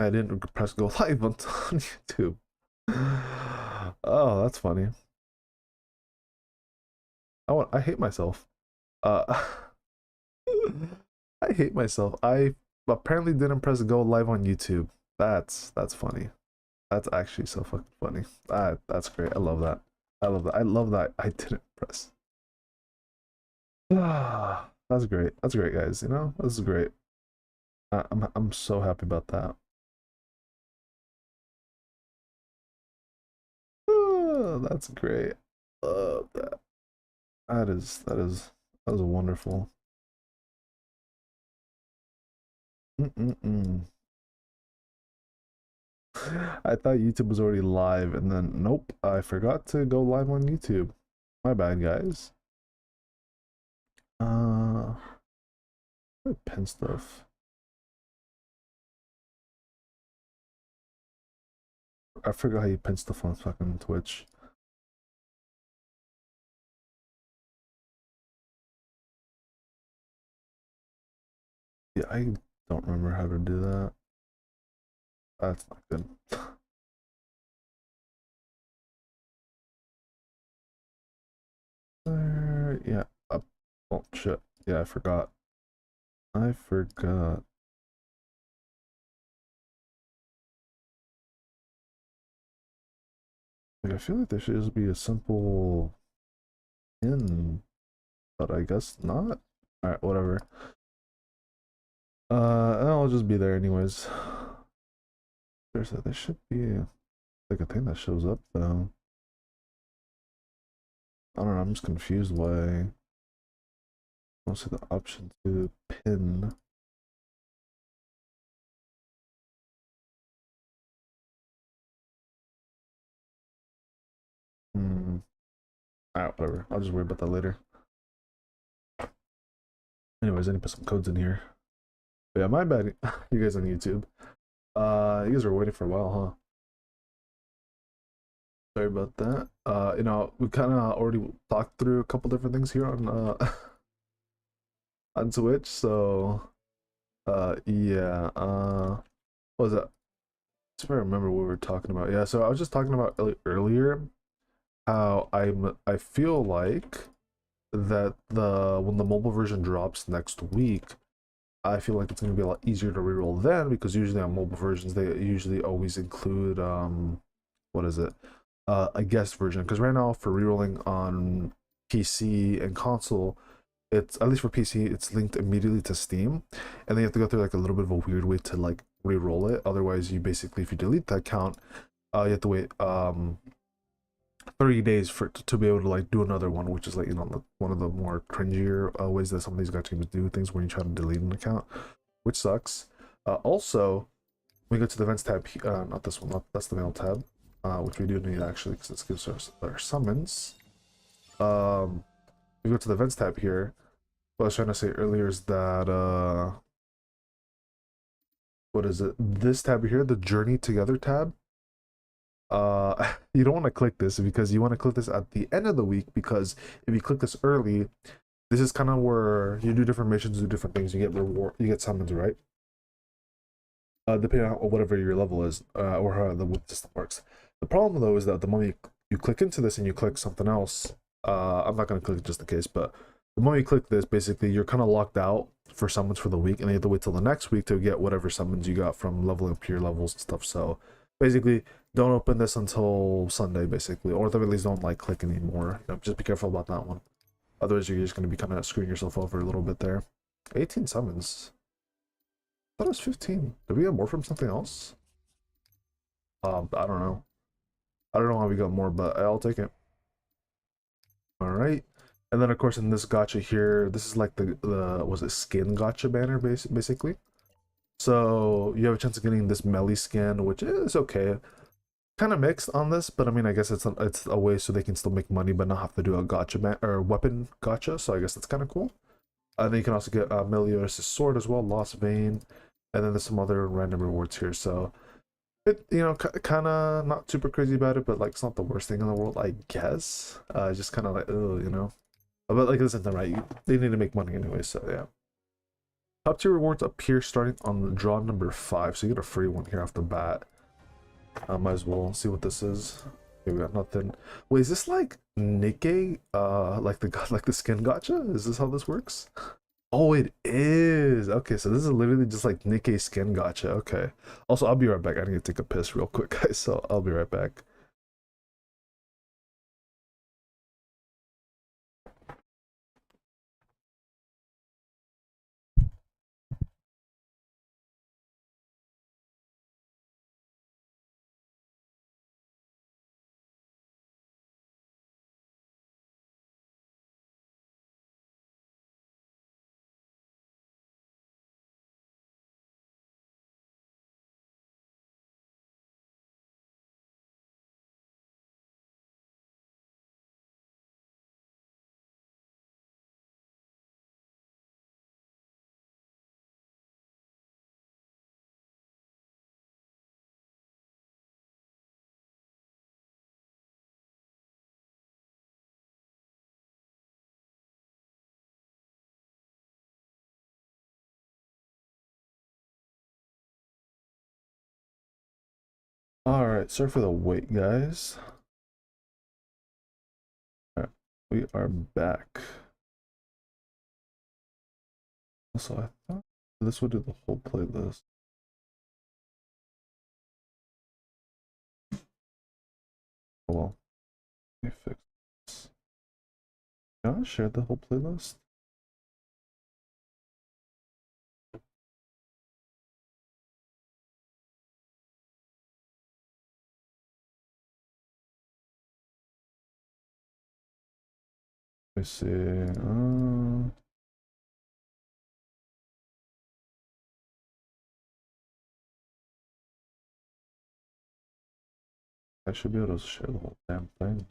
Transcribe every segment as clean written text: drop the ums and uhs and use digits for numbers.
I didn't press go live on YouTube. Oh, that's funny. I hate myself. Uh, I hate myself. I apparently didn't press go live on YouTube. That's funny. That's actually so fucking funny. That's great. I love that. I love that. I love that I didn't press. That's great. That's great, guys. You know, this is great. I'm so happy about that. That's great. Love that. That is wonderful. Mm-mm-mm. I thought YouTube was already live, and then nope, I forgot to go live on YouTube. My bad, guys. Uh, pen stuff. I forgot how you pin stuff on fucking Twitch. Yeah, I don't remember how to do that. That's not good. Yeah. Oh shit. Yeah, I forgot. I forgot. Like, I feel like there should just be a simple in, but I guess not. All right, whatever. I'll just be there anyways. There should be like a thing that shows up though. I don't know. I'm just confused why. I don't see the option to pin. Hmm. Alright, whatever. I'll just worry about that later. Anyways, I need to put some codes in here. But yeah, my bad. You guys on YouTube. You guys were waiting for a while, huh? Sorry about that. You know, we kind of already talked through a couple different things here on on Twitch. So, yeah. What was that? If I remember what we were talking about. Yeah. So I was just talking about earlier how I feel like that when the mobile version drops next week, I feel like it's going to be a lot easier to reroll then, because usually on mobile versions they usually always include what is it, a guest version, because right now for rerolling on PC and console, it's at least for PC it's linked immediately to Steam, and then you have to go through like a little bit of a weird way to like re-roll it. Otherwise, you basically, if you delete that account, you have to wait 30 days for to be able to like do another one, which is like, you know, one of the more cringier ways that some of these gacha games do things when you try to delete an account, which sucks. Also, we go to the events tab, not this one, that's the mail tab, which we do need actually, because this gives us our summons. We go to the events tab here. What I was trying to say earlier is that what is it, this tab here, the journey together tab, you don't want to click this, because you want to click this at the end of the week, because if you click this early, this is kind of where you do different missions, do different things, you get reward, you get summons, right? Depending on whatever your level is, or how the system works. The problem though is that the moment you click into this and you click something else, I'm not going to click just in case, but the moment you click this, basically you're kind of locked out for summons for the week, and you have to wait till the next week to get whatever summons you got from leveling up your levels and stuff. So basically, don't open this until Sunday, basically, or at the very least, don't like click anymore. You know, just be careful about that one. Otherwise, you're just going to be kind of screwing yourself over a little bit there. 18 summons. I thought it was 15. Did we get more from something else? I don't know. I don't know how we got more, but I'll take it. All right. And then, of course, in this gacha here, this is like the was it skin gacha banner, basically. So you have a chance of getting this Meli skin, which is okay. Kind of mixed on this, but I mean, I guess it's a way so they can still make money, but not have to do a gacha or weapon gacha. So I guess that's kind of cool. And then you can also get Meliodias' sword as well, Lost Vein, and then there's some other random rewards here. So it, you know, kind of not super crazy about it, but like it's not the worst thing in the world, I guess. Just kind of like, oh, you know. But like, listen, right? They need to make money anyway, so yeah. Top tier rewards appear starting on the draw number 5, so you get a free one here off the bat. Might as well see what this is. Okay, we got nothing. Wait, is this like Nikkei? Like the skin gacha? Is this how this works? Oh, it is. Okay, so this is literally just like Nikkei skin gacha. Okay. Also, I'll be right back. I need to take a piss real quick, guys. So I'll be right back. All right, sorry for the wait, guys. All right, we are back. Also, I thought this would do the whole playlist. Oh well, let me fix this. Can I share the whole playlist? Let me see. I should be able to share the whole damn thing.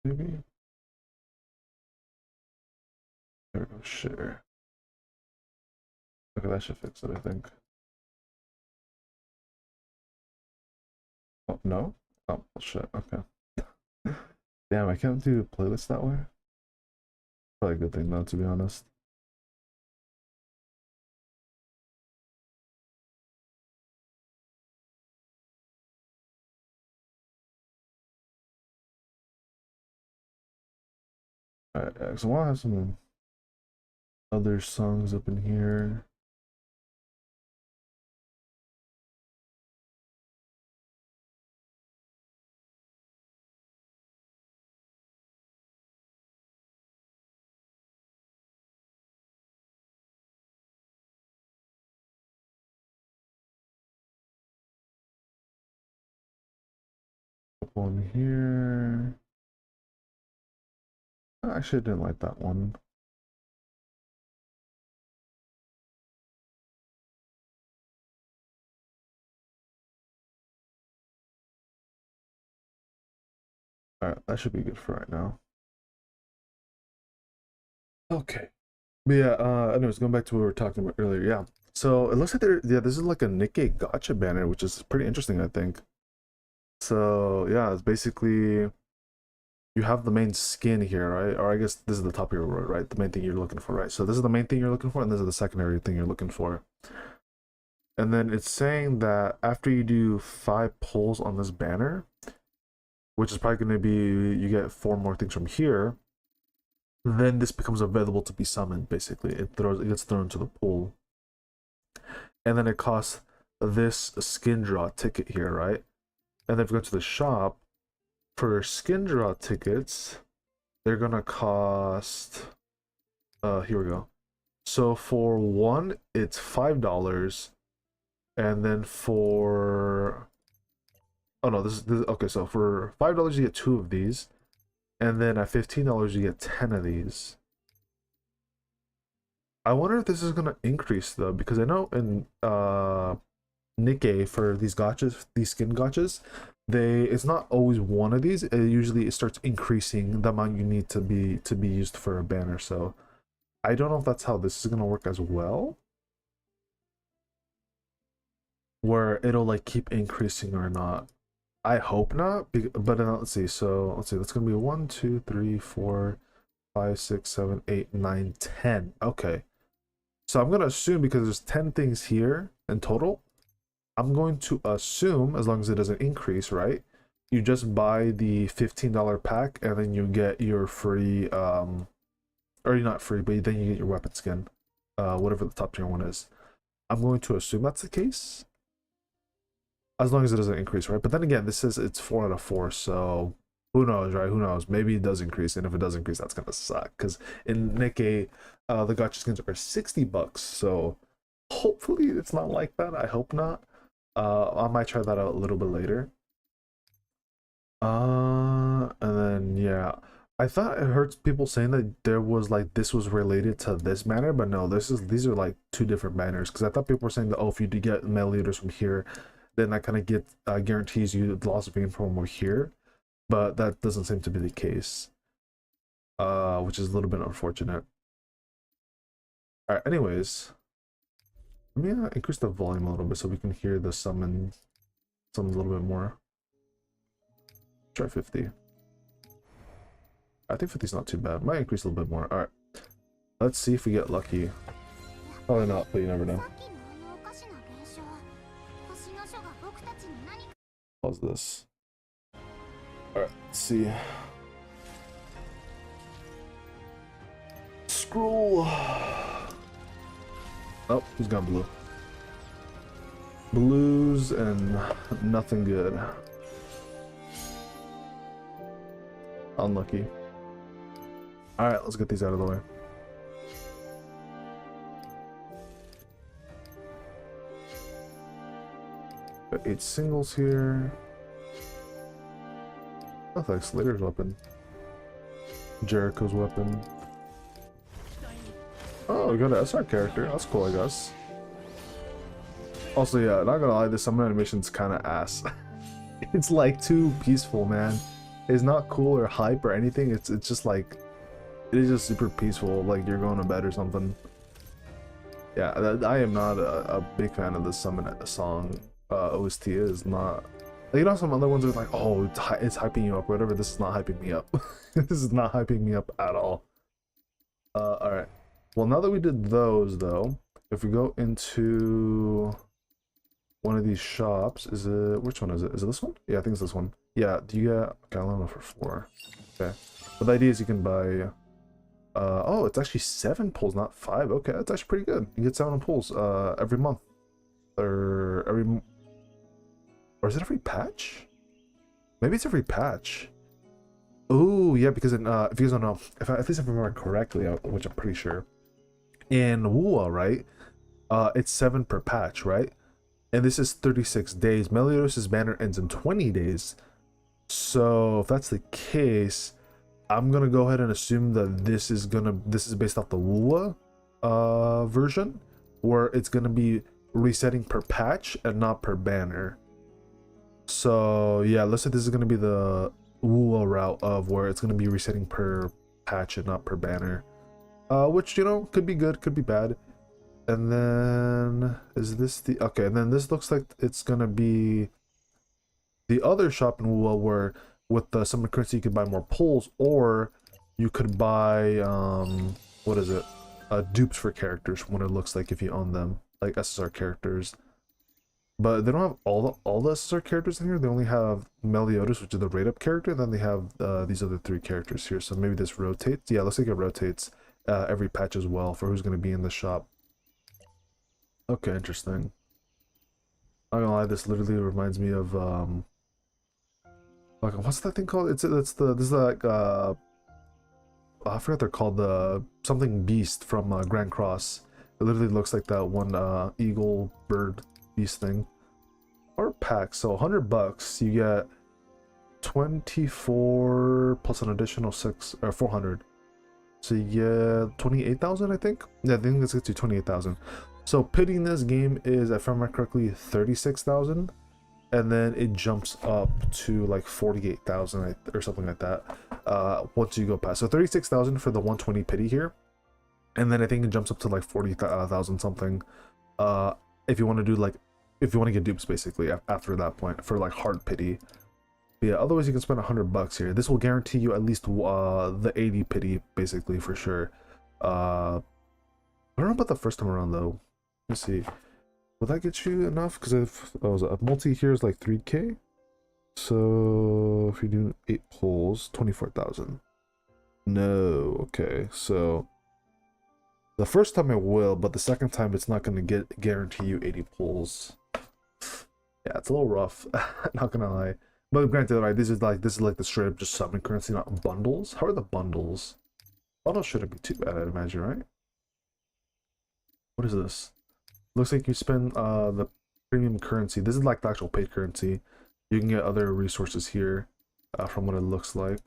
Maybe. There we go. Share. Okay, that should fix it, I think. Oh, no? Oh, shit. Okay. Damn, I can't do playlists that way. Probably a good thing, though, to be honest. Alright, so I want to have some other songs up in here. Couple in here. I actually didn't like that one. Alright, that should be good for right now. Okay. But yeah, anyways, going back to what we were talking about earlier, yeah. So it looks like this is like a Nikkei Gacha banner, which is pretty interesting, I think. So yeah, it's basically you have the main skin here, right? Or I guess this is the top of your road, right? The main thing you're looking for, right? So this is the main thing you're looking for, and this is the secondary thing you're looking for. And then it's saying that after you do 5 pulls on this banner, which is probably going to be, you get 4 more things from here, then this becomes available to be summoned, basically. It gets thrown into the pool. And then it costs this skin draw ticket here, right? And then if you go to the shop, for skin draw tickets, they're gonna cost, here we go. So for one, it's $5. And then for, oh no, this is okay. So for $5 you get 2 of these, and then at $15 you get 10 of these. I wonder if this is gonna increase though, because I know in Nikkei for these gachas, these skin gachas, it's not always one of these. It starts increasing the amount you need to be used for a banner. So I don't know if that's how this is gonna work as well, where it'll like keep increasing or not. I hope not, but let's see. So let's see. That's gonna be 1, 2, 3, 4, 5, 6, 7, 8, 9, 10. Okay. So I'm gonna assume because there's 10 things here in total. I'm going to assume, as long as it doesn't increase, right? You just buy the $15 pack and then you get your free, or not free, but then you get your weapon skin, whatever the top tier one is. I'm going to assume that's the case, as long as it doesn't increase, right? But then again, this says it's 4 out of 4, so who knows, right? Who knows? Maybe it does increase, and if it does increase, that's gonna suck. Because in Nikkei, the gacha skins are $60, so hopefully it's not like that. I hope not. I might try that out a little bit later. And then yeah, I thought I heard people saying that there was like this was related to this banner, but no, these are like two different banners. Because I thought people were saying that, oh, if you do get Meliodias from here, then that kind of guarantees you the loss of being from over here, but that doesn't seem to be the case, which is a little bit unfortunate. All right, anyways, let me increase the volume a little bit so we can hear the summons a little bit more. Try 50. I think 50 is not too bad. Might increase a little bit more. All right, let's see if we get lucky. Probably not, but you never know. Pause this. All right, let's see. Scroll. Oh, he's gone blue. Blues and nothing good. Unlucky. Alright, let's get these out of the way. Got 8 singles here. Oh, like Slater's weapon. Jericho's weapon. Oh, we got an SR character. That's cool, I guess. Also, yeah, not gonna lie, this summon animation's kind of ass. It's like too peaceful, man. It's not cool or hype or anything. It's just like, it is just super peaceful, like you're going to bed or something. Yeah, I am not a big fan of the summon song. OST is not, like, you know, some other ones are like, oh, it's hyping you up or whatever. This is not hyping me up. This is not hyping me up at all. All right. Well, now that we did those, though, if we go into one of these shops, is it, which one is it? Is it this one? Yeah, I think it's this one. Yeah, do you get, okay, I'll for 4. Okay. But the idea is you can buy, oh, it's actually 7 pulls, not 5. Okay, that's actually pretty good. You get 7 pulls, every month. Or is it every patch? Maybe it's every patch. Oh, yeah, because in, if you guys don't know, if at least if I remember correctly, which I'm pretty sure, in WUA, right, it's 7 per patch, right? And this is 36 days. Meliodias' banner ends in 20 days. So if that's the case, I'm gonna go ahead and assume that this is based off the WUA version, where it's gonna be resetting per patch and not per banner. So yeah, let's say this is gonna be the WUA route of where it's gonna be resetting per patch and not per banner. Which, you know, could be good, could be bad. And then is this the, okay, and then this looks like it's gonna be the other shop in WUA where with the summon currency you could buy more pulls, or you could buy what is it? Dupes for characters from what it looks like if you own them, like SSR characters. But they don't have all the SSR characters in here. They only have Meliodias, which is the rate up character, and then they have these other 3 characters here. So maybe this rotates. Yeah, looks like it rotates every patch as well for who's gonna be in the shop. Okay, interesting. Not gonna lie, this literally reminds me of like, what's that thing called? This is like I forgot they're called, the something beast from Grand Cross. It literally looks like that one eagle bird beast thing. Or pack, so $100 you get 24 plus an additional 6 or 400. So you get 28,000, I think. Yeah, I think this gets you 28,000. So pitting this game is, if I remember correctly, 36,000, and then it jumps up to like 48,000 or something like that once you go past. So 36,000 for the 120 pity here, and then I think it jumps up to like 40,000 something if you want to do like, if you want to get dupes basically after that point for like hard pity. But yeah, otherwise you can spend $100 here. This will guarantee you at least the 80 pity, basically, for sure. I don't know about the first time around though. Let's see. Will that get you enough? Because if a multi here is like 3k. So if you do 8 pulls, 24,000. No, okay. So the first time it will, but the second time it's not going to guarantee you 80 pulls. Yeah, it's a little rough. Not gonna lie. But granted, right, this is like the straight up just summon currency, not bundles. How are the bundles? Bundles shouldn't be too bad, I'd imagine, right? What is this? Looks like you spend the premium currency. This is like the actual paid currency. You can get other resources here, from what it looks like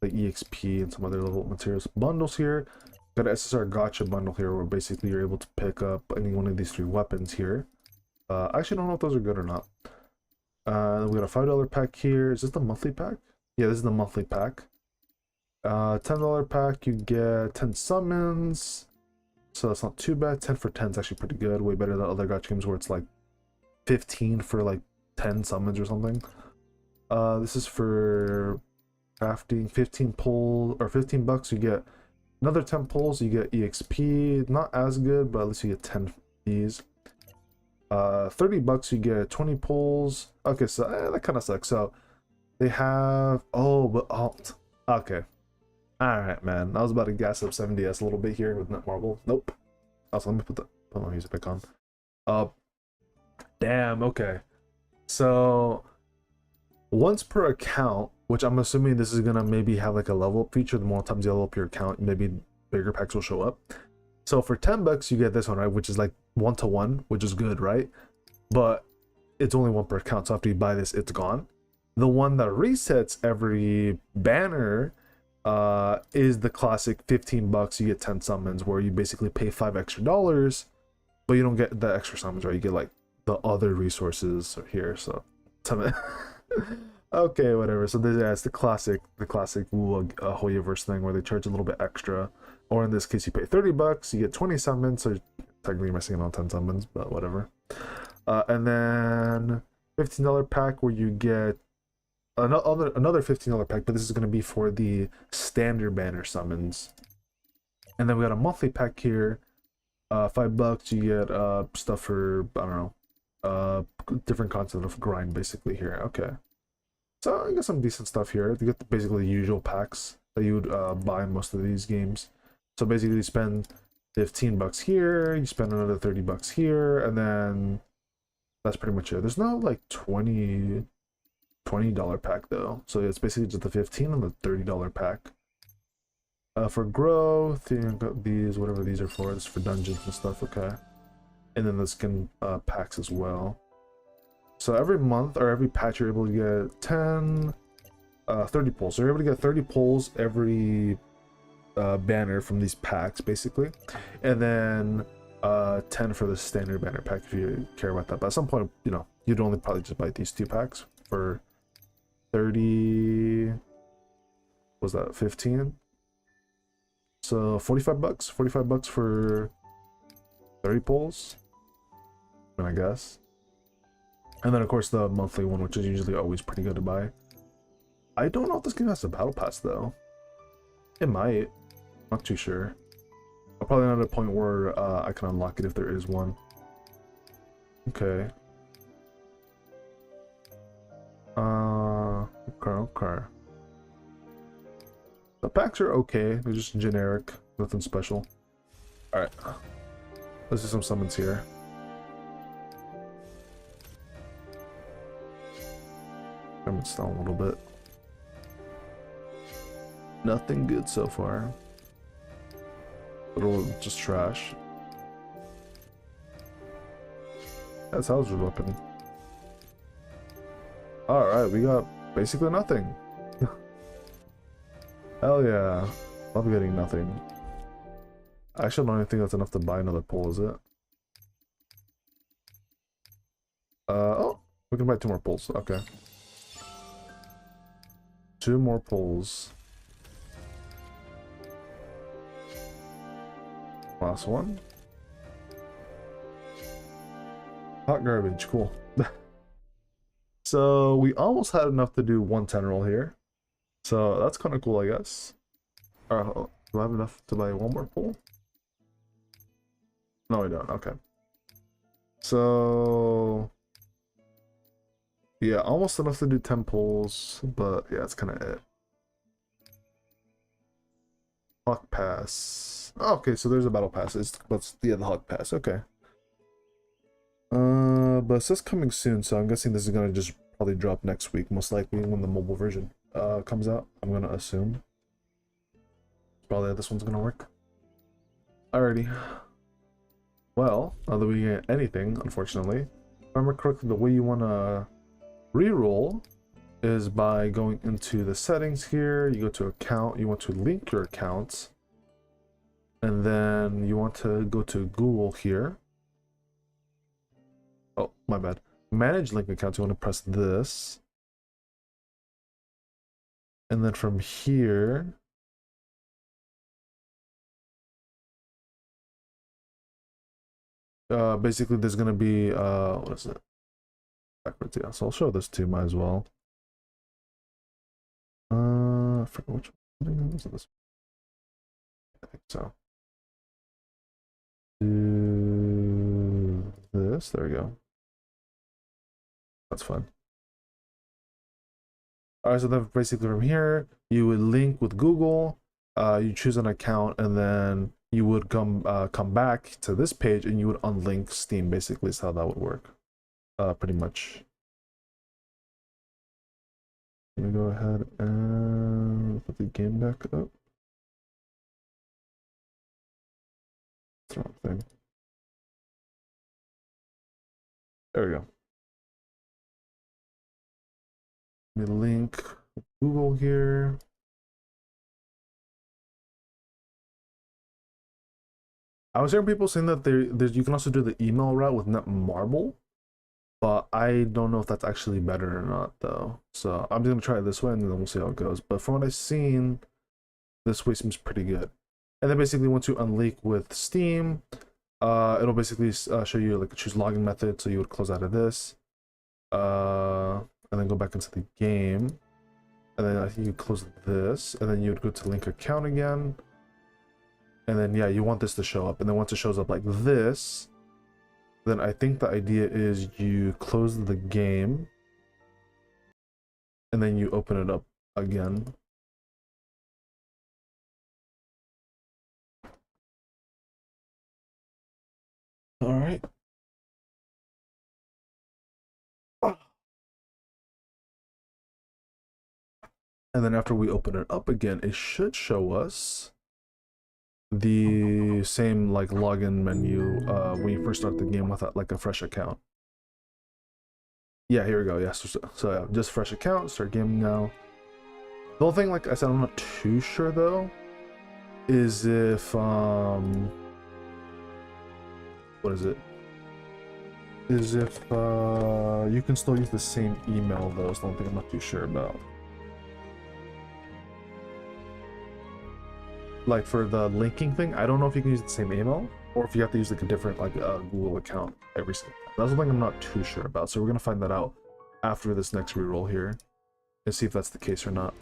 EXP and some other level materials. Bundles here. Got an SSR Gacha bundle here, where basically you're able to pick up any one of these 3 weapons here. I actually don't know if those are good or not. We got a $5 pack here. Is this the monthly pack? Yeah, this is the monthly pack. $10 pack, you get 10 summons. So that's not too bad. 10 for 10 is actually pretty good. Way better than other gacha games where it's like 15 for like 10 summons or something. This is for crafting. 15 pulls or $15, you get another 10 pulls. You get EXP. Not as good, but at least you get 10 of these. $30, you get 20 pulls. Okay, so that kind of sucks. So they have okay. Alright, man. I was about to gas up 7DS a little bit here with Netmarble. Nope. Also, let me put my music back on. Damn, okay. So once per account, which I'm assuming this is gonna maybe have like a level up feature. The more times you level up your account, maybe bigger packs will show up. So for $10 you get this one, right? Which is like 1-to-1, which is good, right? But it's only 1 per account, so after you buy this, it's gone. The one that resets every banner is the classic $15, you get 10 summons, where you basically pay $5 extra, but you don't get the extra summons, right? You get like the other resources here. So okay, whatever. So this, yeah, it's the classic Hoyoverse thing where they charge a little bit extra, or in this case you pay $30, you get 20 summons, so technically you're missing out on 10 summons, but whatever. And then $15 pack where you get another $15 pack, but this is going to be for the standard banner summons. And then we got a monthly pack here. $5, you get stuff for, I don't know, different content of grind basically here. Okay, so I got some decent stuff here. You get basically the usual packs that you would buy in most of these games. So basically you spend $15 here, you spend another $30 here, and then that's pretty much it. There's no like $20 pack though, so it's basically just the 15 and the $30 pack. For growth, you got these, whatever these are for. It's for dungeons and stuff. Okay, and then the skin packs as well. So every month or every patch you're able to get 30 pulls. So you're able to get 30 pulls every banner from these packs basically, and then 10 for the standard banner pack if you care about that. But at some point, you know, you'd only probably just buy these 2 packs for 30, was that 15? So $45 for 30 pulls, I guess. And then of course the monthly one, which is usually always pretty good to buy. I don't know if this game has a battle pass though. It might, not too sure. I'll probably not at a point where I can unlock it if there is one. Okay. Okay. The packs are okay. They're just generic, nothing special. All right, let's do some summons here. It's down a little bit. Nothing good so far. Little just trash. That's Hauser weapon. Alright, we got basically nothing. Hell yeah. Love getting nothing. I actually don't even think that's enough to buy another pull, is it? Oh, we can buy 2 more pulls. Okay. 2 more pulls. Last one. Hot garbage, cool. So we almost had enough to do 110 roll here. So that's kind of cool, I guess. Do I have enough to buy one more pull? No, I don't. Okay. So yeah, almost enough to do 10 pulls, but yeah, that's kind of it. Hawk Pass. Oh, okay, so there's a battle pass. But yeah, the Hawk Pass. Okay. But it says coming soon, so I'm guessing this is gonna just probably drop next week, most likely when the mobile version comes out. I'm gonna assume. Probably this one's gonna work. Alrighty. Well, now that we get anything, unfortunately, if I remember correctly, the way you wanna reroll is by going into the settings here. You go to account. You want to link your accounts, and then you want to go to Google here. Oh, my bad. Manage link accounts. You want to press this. And then from here, basically there's going to be, what is it? Backwards, yeah. So I'll show this to you, might as well. I forget which one was this. I think so. Do this. There we go. That's fun. Alright, so then basically from here, you would link with Google, you choose an account, and then you would come back to this page and you would unlink Steam, basically is how that would work. Pretty much. Let me go ahead and put the game back up. That's the wrong thing. There we go. Let me link Google here. I was hearing people saying that you can also do the email route with Netmarble, but I don't know if that's actually better or not, though. So I'm just gonna try it this way, and then we'll see how it goes. But from what I've seen, this way seems pretty good. And then basically, once you unlink with Steam, it'll basically show you like choose login method. So you would close out of this, and then go back into the game, and then I think you close this, and then you would go to link account again. And then, yeah, you want this to show up. And then once it shows up like this, then I think the idea is you close the game and then you open it up again. All right. And then after we open it up again, it should show us the same like login menu when you first start the game with like a fresh account. Yeah, here we go. Yeah, so yeah, just fresh account, start gaming now. The whole thing, like I said, I'm not too sure though, is if what is it? Is if you can still use the same email though. It's the one thing I'm not too sure about. Like for the linking thing, I don't know if you can use the same email or if you have to use like a different like Google account every single time. That's something I'm not too sure about. So we're gonna find that out after this next reroll here and see if that's the case or not.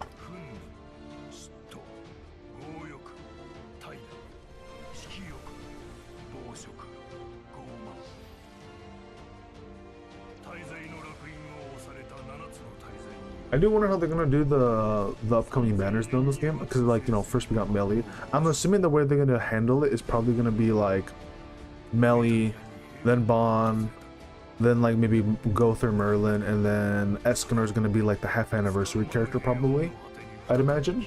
I do wonder how they're gonna do the upcoming banners though in this game, because like, you know, first we got Meli. I'm assuming the way they're gonna handle it is probably gonna be like Meli, then Bon, then like maybe Gother Merlin, and then Escanor is gonna be like the half anniversary character probably, I'd imagine.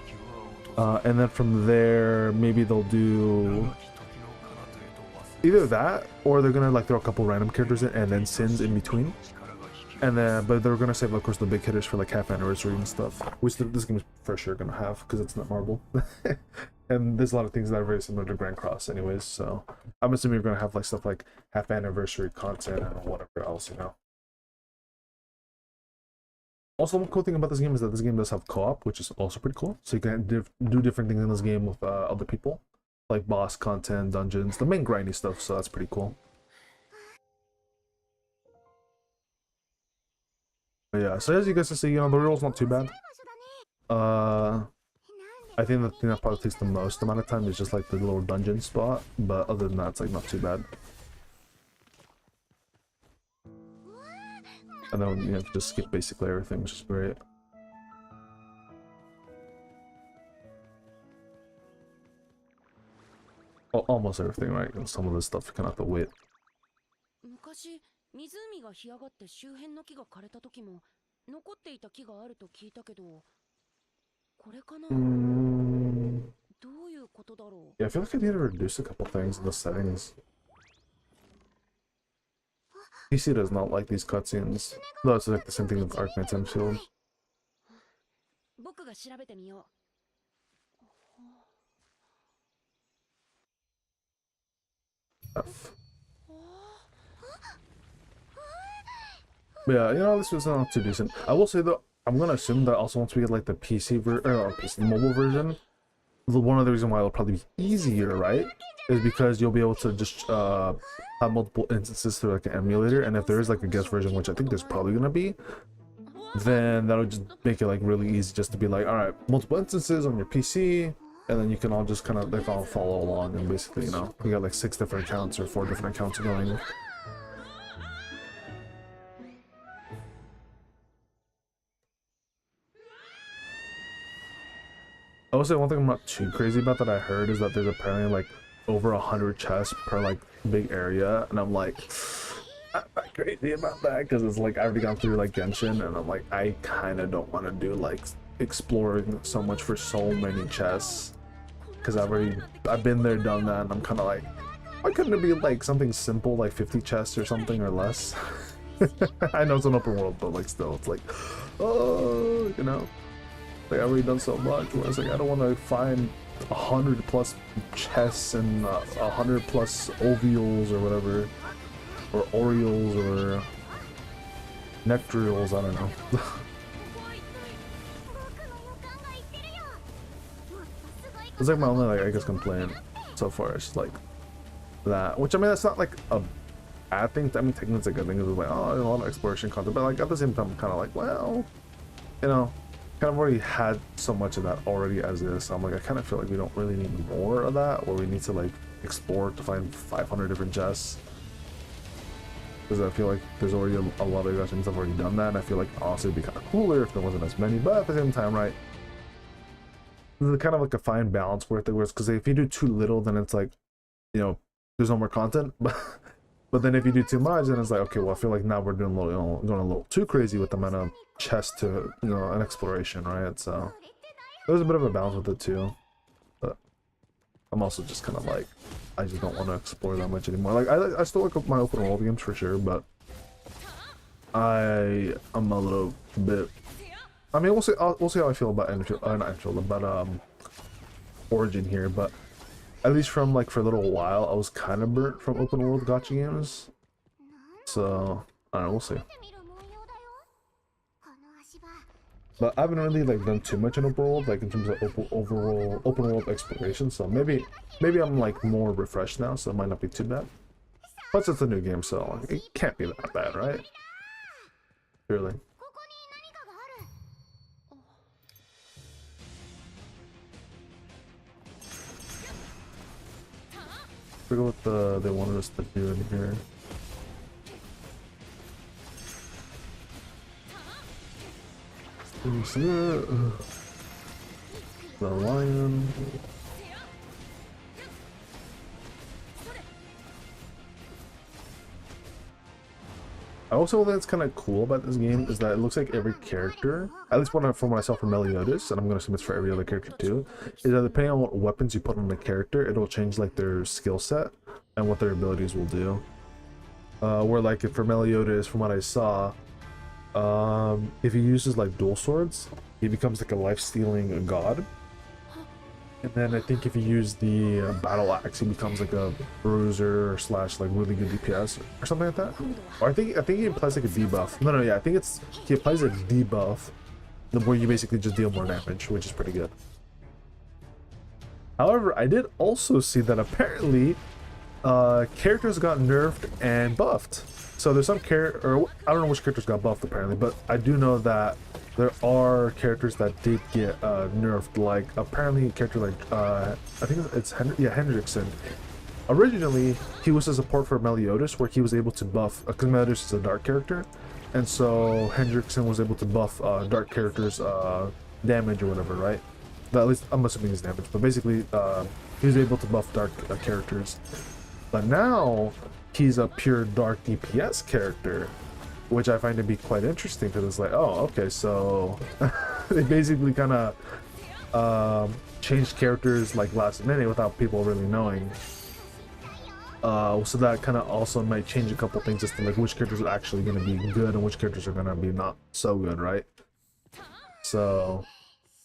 And then from there maybe they'll do either that or they're gonna like throw a couple random characters in and then Sins in between. And then, but they're gonna save, of course, the big hitters for like half anniversary and stuff, which this game is for sure gonna have because it's not Marble. And there's a lot of things that are very similar to Grand Cross, anyways. So I'm assuming you're gonna have like stuff like half anniversary content and whatever else, you know. Also, one cool thing about this game is that this game does have co-op, which is also pretty cool. So you can do different things in this game with other people, like boss content, dungeons, the main grindy stuff. So that's pretty cool. But yeah, so as you guys can see, you know, the reroll's not too bad. I think the thing that probably takes the most amount of time is just like the little dungeon spot, but other than that, it's like not too bad. And then you know, just skip basically everything, which is great. Well, almost everything, right? And some of this stuff you kind of have to wait. Yeah, I feel like I need to reduce a couple things in the settings. PC does not like these cutscenes. No, it's like the same thing with Arc Knight's Enfield. F. But yeah, you know, this was not too decent. I will say though, I'm gonna assume that also once we get like the PC mobile version, one of the reasons why it'll probably be easier, right, is because you'll be able to just have multiple instances through like an emulator, and if there is like a guest version, which I think there's probably gonna be, then that'll just make it like really easy just to be like, all right, multiple instances on your PC, and then you can all just kind of like all follow along, and basically, you know, you got like 6 different accounts or 4 different accounts going. I would say one thing I'm not too crazy about that I heard is that there's apparently like over 100 chests per like big area, and I'm like, I'm not crazy about that because it's like I've already gone through like Genshin, and I'm like, I kind of don't want to do like exploring so much for so many chests because I've been there, done that, and I'm kind of like, why couldn't it be like something simple like 50 chests or something or less? I know it's an open world, but like still, it's like, oh, you know. Like I've already done so much where it's like I don't want to find 100+ chests and 100+ ovules or whatever, or Orioles or Nectarioles, I don't know. It's like my only like I guess complaint so far. It's like that, which I mean that's not like a bad thing. I mean technically it's a good thing because it's like, oh, a lot of exploration content, but like at the same time I'm kind of like, well, you know, kind of already had so much of that already as is, so I'm like, I kind of feel like we don't really need more of that, or we need to like explore to find 500 different chests, because I feel like there's already a lot of Gachas that have already done that, and I feel like honestly it'd be kind of cooler if there wasn't as many, but at the same time, right, there's kind of like a fine balance where it's because if you do too little, then it's like, you know, there's no more content, but then if you do too much, then it's like, okay, well, I feel like now we're doing a little, you know, going a little too crazy with the amount of chests to, you know, an exploration, right? So there's a bit of a balance with it too, but I'm also just kind of like, I just don't want to explore that much anymore. Like I still like my open world games for sure, but I'm a little bit, I mean, we'll see how I feel about Origin here, but at least from like for a little while, I was kind of burnt from open world gacha games. So I don't know, we'll see. But I haven't really like done too much in open world, like in terms of overall open world exploration. So maybe I'm like more refreshed now, so it might not be too bad. Plus it's a new game, so it can't be that bad, right? Surely. I forget what they wanted us to do in here. The lion. I also think that's kind of cool about this game is that it looks like every character, at least from what I saw from Meliodias, and I'm going to assume it's for every other character too, is that depending on what weapons you put on the character, it'll change like their skill set and what their abilities will do. Where like for Meliodias, from what I saw, if he uses like dual swords, he becomes like a life-stealing god. And then I think if you use the battle axe, he becomes like a bruiser slash like really good DPS or something like that. Or I think he applies like a debuff. No, yeah, I think he applies a debuff where you basically just deal more damage, which is pretty good. However, I did also see that apparently characters got nerfed and buffed. So there's some or I don't know which characters got buffed apparently, but I do know that there are characters that did get nerfed. Like apparently a character like I think it's Hendrickson. Originally, he was a support for Meliodias, where he was able to buff because Meliodias is a dark character, and so Hendrickson was able to buff dark characters' damage or whatever, right? But at least I'm assuming his damage, but basically he was able to buff dark characters. But now he's a pure dark DPS character, which I find to be quite interesting because it's like, oh, okay, so they basically kind of changed characters like last minute without people really knowing. So that kind of also might change a couple things as to like which characters are actually going to be good and which characters are going to be not so good, right? So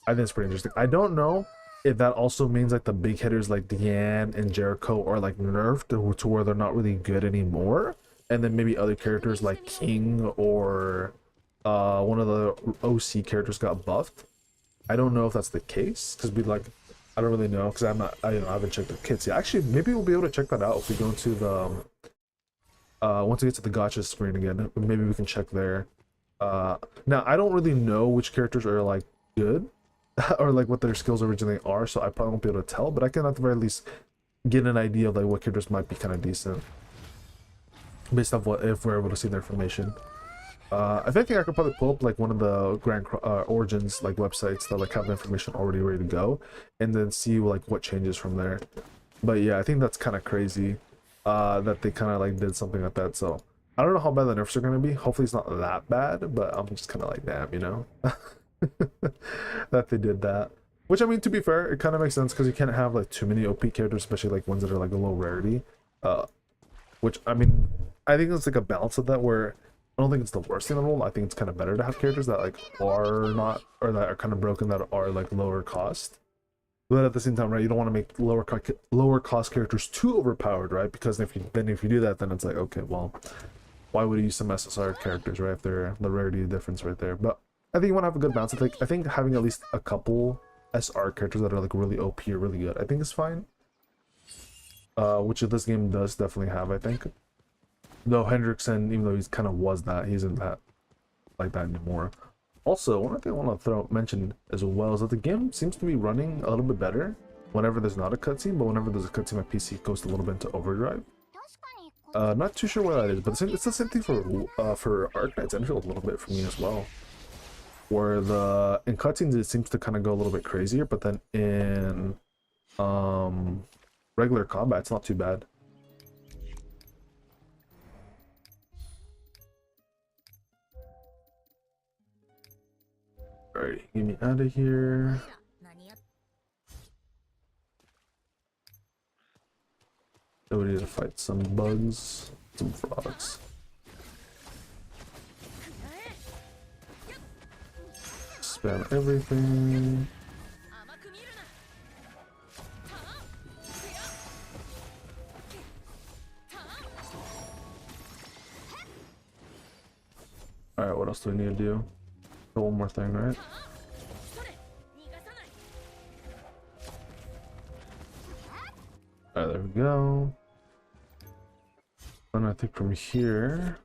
I think it's pretty interesting. I don't know if that also means like the big hitters like Diane and Jerico are like nerfed to where they're not really good anymore, and then maybe other characters like King or one of the OC characters got buffed. I don't know if that's the case because I don't really know because I haven't checked the kits yet. Actually, maybe we'll be able to check that out if we go into the once we get to the Gacha screen again. Maybe we can check there. Now I don't really know which characters are like good or like what their skills originally are, so I probably won't be able to tell. But I can at the very least get an idea of like what characters might be kind of decent based off what if we're able to see their information. I think I could probably pull up like one of the Grand Origins like websites that like have the information already ready to go, and then see like what changes from there. But yeah, I think that's kind of crazy that they kind of like did something like that. So I don't know how bad the nerfs are gonna be. Hopefully it's not that bad, but I'm just kind of like, damn, you know, that they did that. Which I mean, to be fair, it kind of makes sense because you can't have like too many OP characters, especially like ones that are like a low rarity. Which I mean, I think it's like a balance of that where I don't think it's the worst thing in the world. I think it's kind of better to have characters that like are not, or that are kind of broken, that are like lower cost. But at the same time, right, you don't want to make lower cost characters too overpowered, right? Because if you do that, then it's like, okay, well, why would you use some SSR characters, right? If they're the rarity difference right there. But I think you want to have a good balance. I think having at least a couple SR characters that are like really OP or really good, I think is fine. Which this game does definitely have, I think. Though Hendrickson, even though he's kind of was that, he isn't that like that anymore. Also, one thing I want to mention as well is that the game seems to be running a little bit better whenever there's not a cutscene, but whenever there's a cutscene, my PC goes a little bit into overdrive. Not too sure why that is, but it's the same thing for Arknight's Enfield a little bit for me as well. Where in cutscenes it seems to kind of go a little bit crazier, but then in regular combat it's not too bad. Alright, get me out of here. So we need to fight some bugs, some frogs. Spam everything. Alright, what else do we need to do? One more thing, right? Alright, there we go. And I think from here...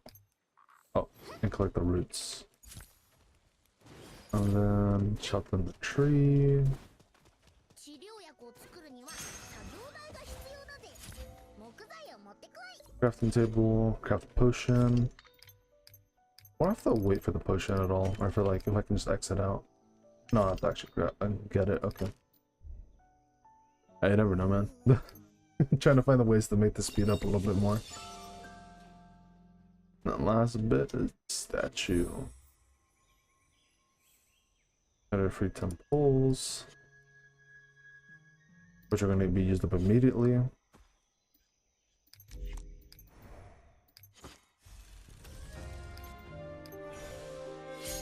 Oh, and collect the roots. And then chop them the tree. Crafting table, craft a potion. I wonder if I have to wait for the potion at all, or if I can just exit out. No, I have to actually get it. Okay. I never know, man. Trying to find the ways to make this speed up a little bit more. That last bit is statue. Better free 10 pulls, which are going to be used up immediately.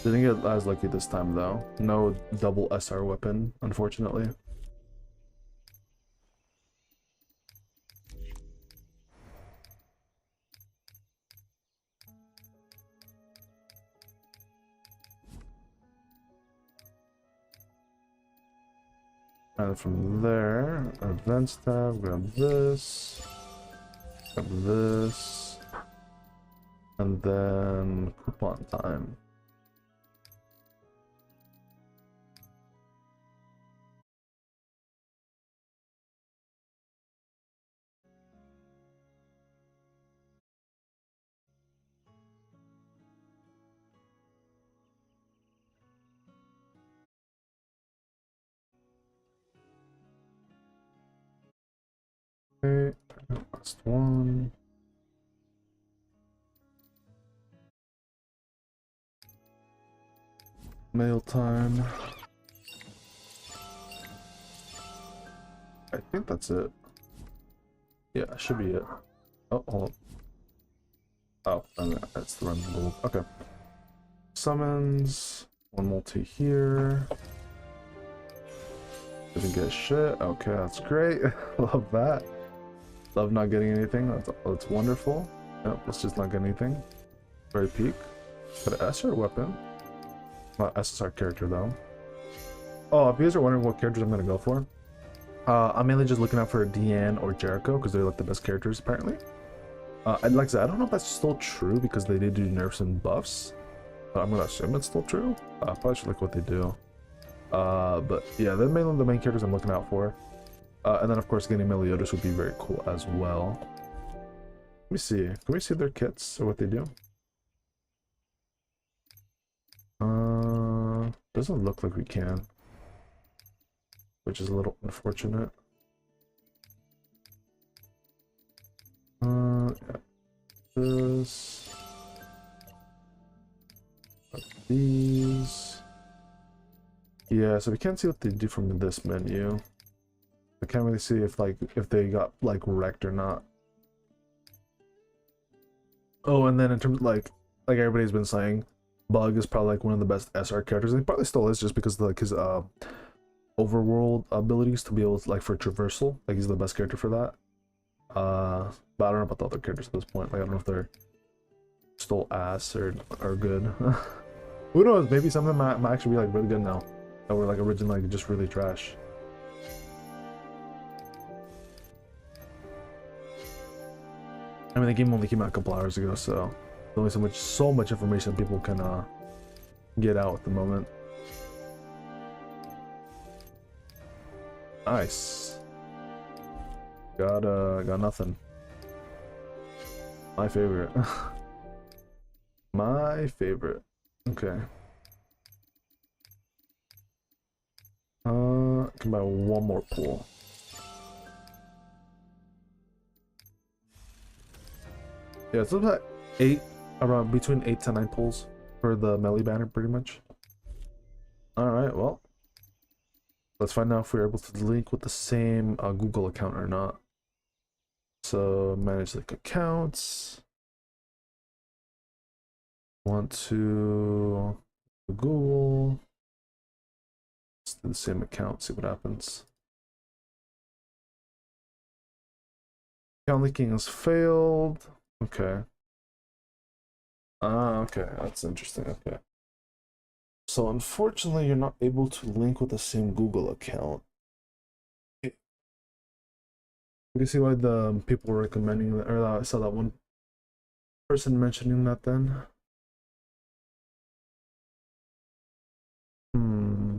Didn't get as lucky this time though. No double SR weapon, unfortunately. And from there, advanced tab, grab this. Grab this. And then coupon time. Okay, last one. Mail time. I think that's it. Yeah, should be it. Oh, hold on. Oh, and that's the random gold. Okay. Summons. One multi here. Didn't get shit. Okay, that's great. Love that. Love not getting anything. That's wonderful. Yep, let's just not get anything. Very peak. But an SR weapon. Not SSR character though. Oh, if you guys are wondering what characters I'm gonna go for, I'm mainly just looking out for Diane or Jerico because they're like the best characters apparently. And like I said, I don't know if that's still true because they did do nerfs and buffs. But I'm gonna assume it's still true. Probably should look what they do. But yeah, they're mainly the main characters I'm looking out for. And then of course getting Meliodias would be very cool as well. Let me see. Can we see their kits or what they do? Doesn't look like we can, which is a little unfortunate. Yeah. This. These. Yeah, so we can't see what they do from this menu. I can't really see if they got like wrecked or not. Oh, and then in terms of, like everybody's been saying, Bug is probably like one of the best SR characters. And he probably still is just because of like his overworld abilities to be able to like for traversal. Like he's the best character for that. But I don't know about the other characters at this point. Like I don't know if they're still ass or good. Who knows? Maybe some of them might actually be like really good now. That were like originally like just really trash. I mean, the game only came out a couple hours ago, so there's only so much information people can get out at the moment. Nice. Got nothing. My favorite. My favorite. Okay. Can buy one more pool. Yeah, it's about around between 8 to 9 pulls for the Meli banner, pretty much. Alright, well. Let's find out if we're able to link with the same Google account or not. So, manage like accounts. Want to Google. Let's do the same account, see what happens. Account linking has failed. Okay. Okay, that's interesting. Okay. So unfortunately, you're not able to link with the same Google account. You can see why the people were recommending that, or I saw that one person mentioning that then. Hmm.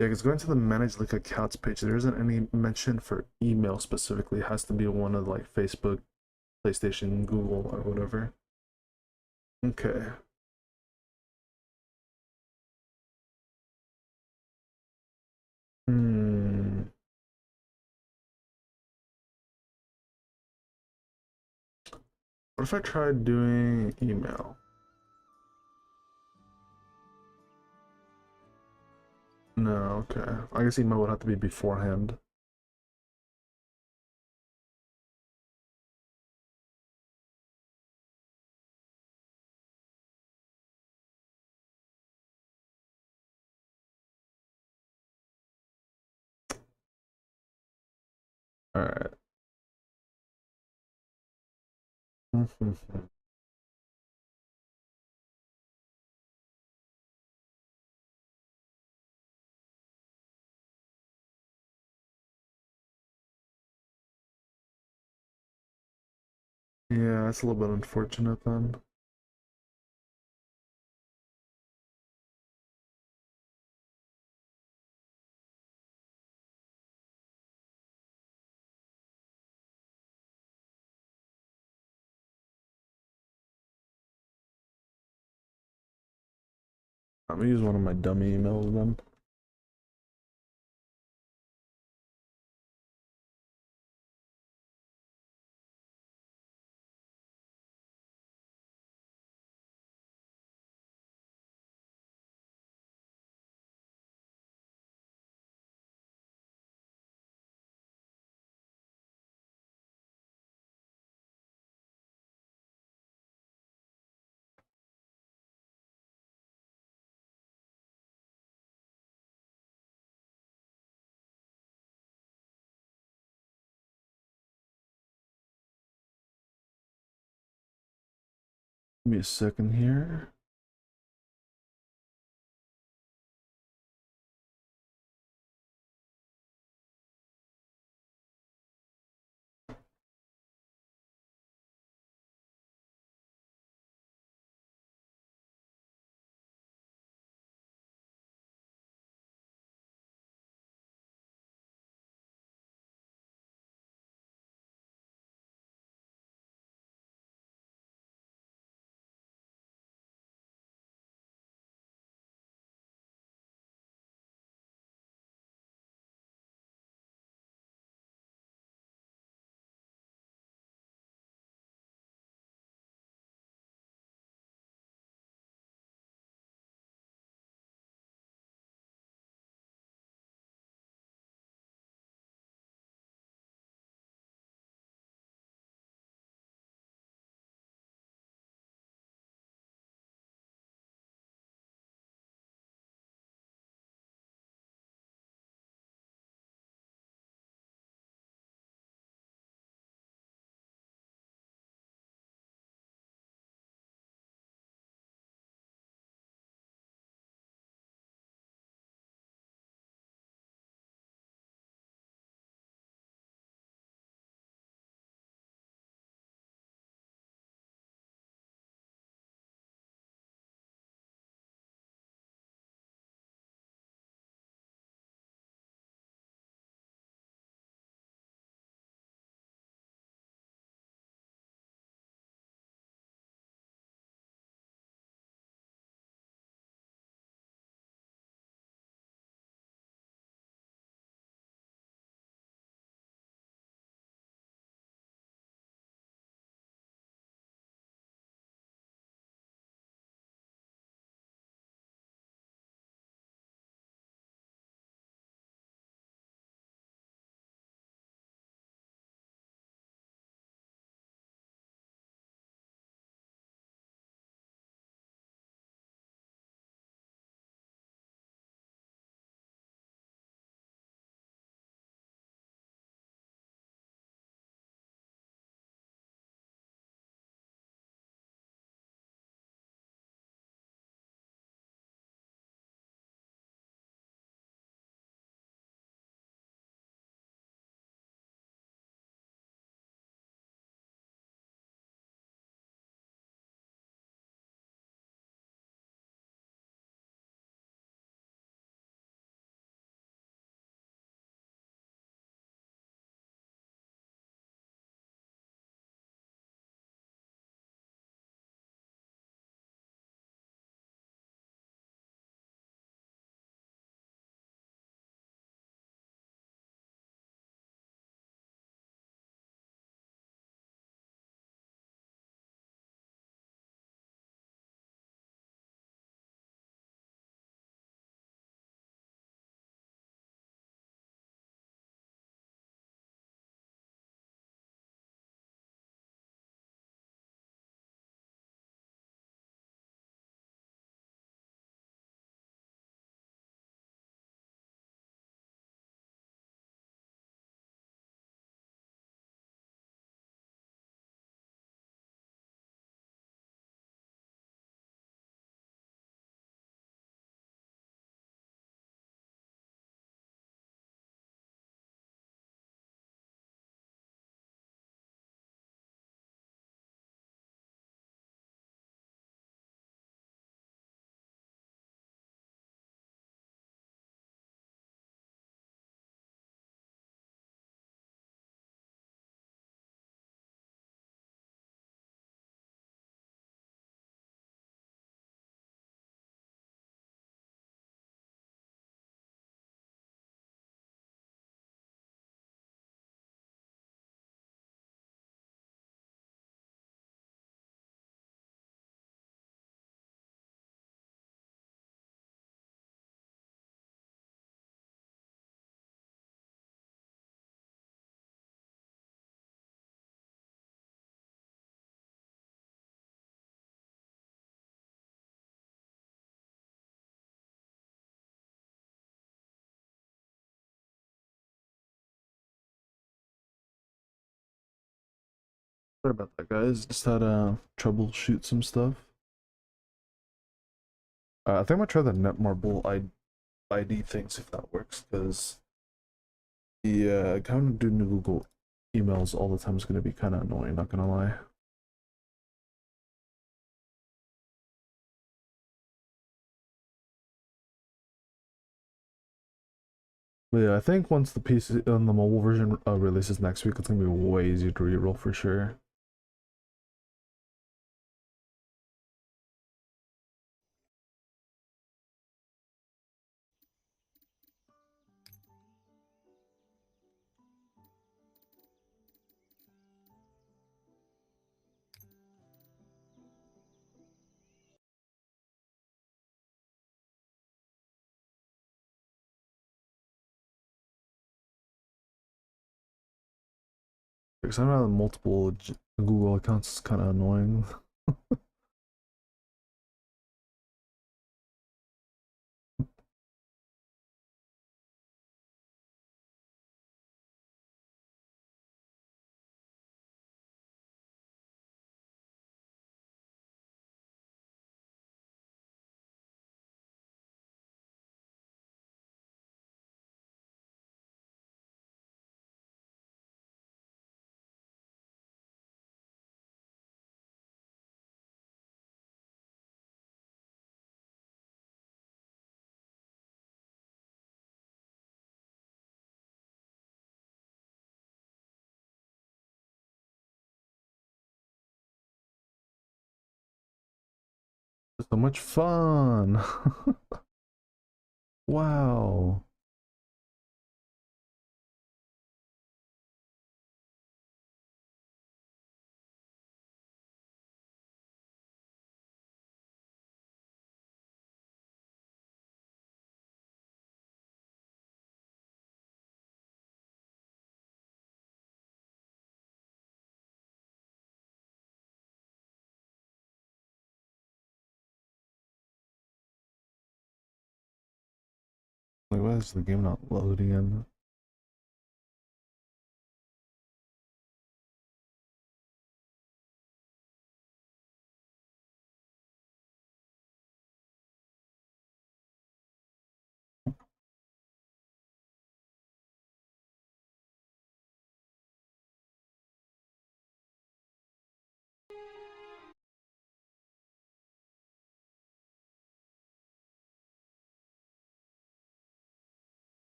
Yeah, because going to the manage link accounts page, there isn't any mention for email specifically. It has to be one of like Facebook, PlayStation, Google, or whatever. Okay. Hmm. What if I tried doing email? No, okay. I guess email would have to be beforehand. Alright. Yeah, it's a little bit unfortunate then. I'm gonna use one of my dummy emails then. Give me a second here. Sorry about that, guys. Just had to troubleshoot some stuff. I think I'm gonna try the Netmarble ID things if that works, because the kind of doing the Google emails all the time is gonna be kind of annoying. Not gonna lie. But yeah, I think once the PC on the mobile version releases next week, it's gonna be way easier to reroll for sure. Because I have multiple Google accounts is kind of annoying. So much fun. Wow. Like, why is the game not loading in?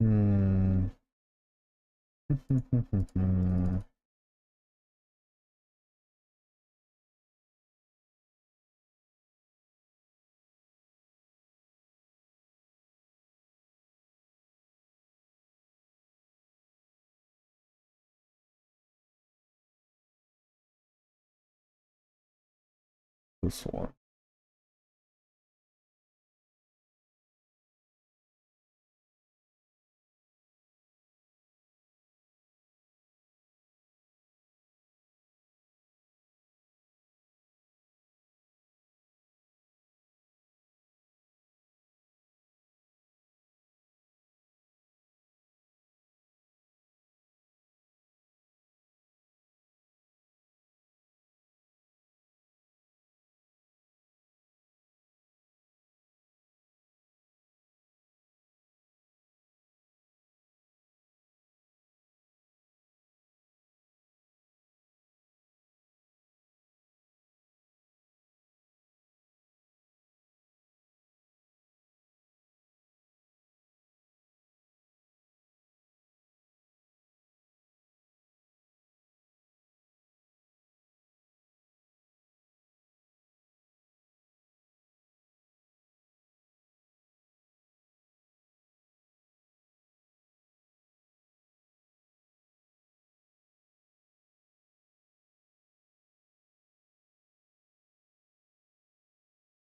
Hmm. This one.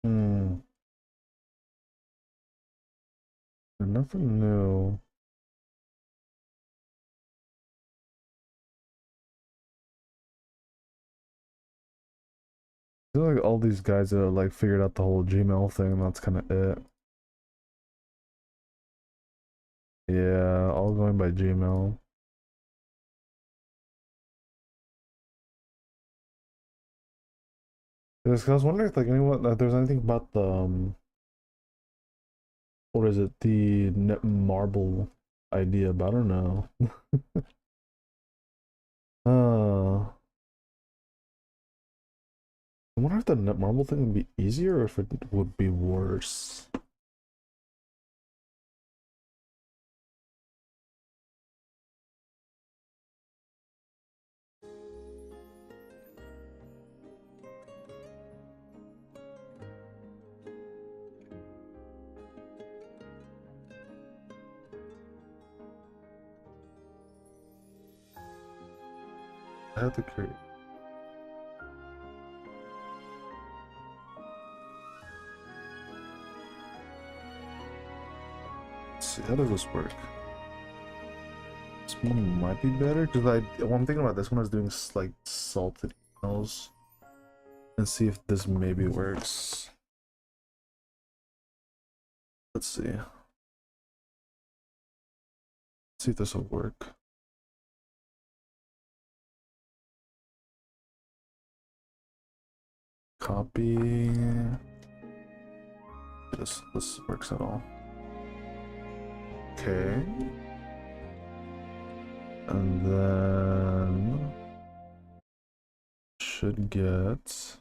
Hmm. Nothing new. I feel like all these guys that are like figured out the whole Gmail thing, and that's kind of it. Yeah, all going by Gmail. Because I was wondering if like anyone if there's anything about the what is it, the net marble idea, but I don't know. uh I wonder if the net marble thing would be easier or if it would be worse. I have to create. Let's see, how does this work? This one might be better because well, I'm thinking about this one is doing like salted emails. And see if this maybe works. Let's see. Let's see if this will work. Copy. This works at all. Okay. And then should get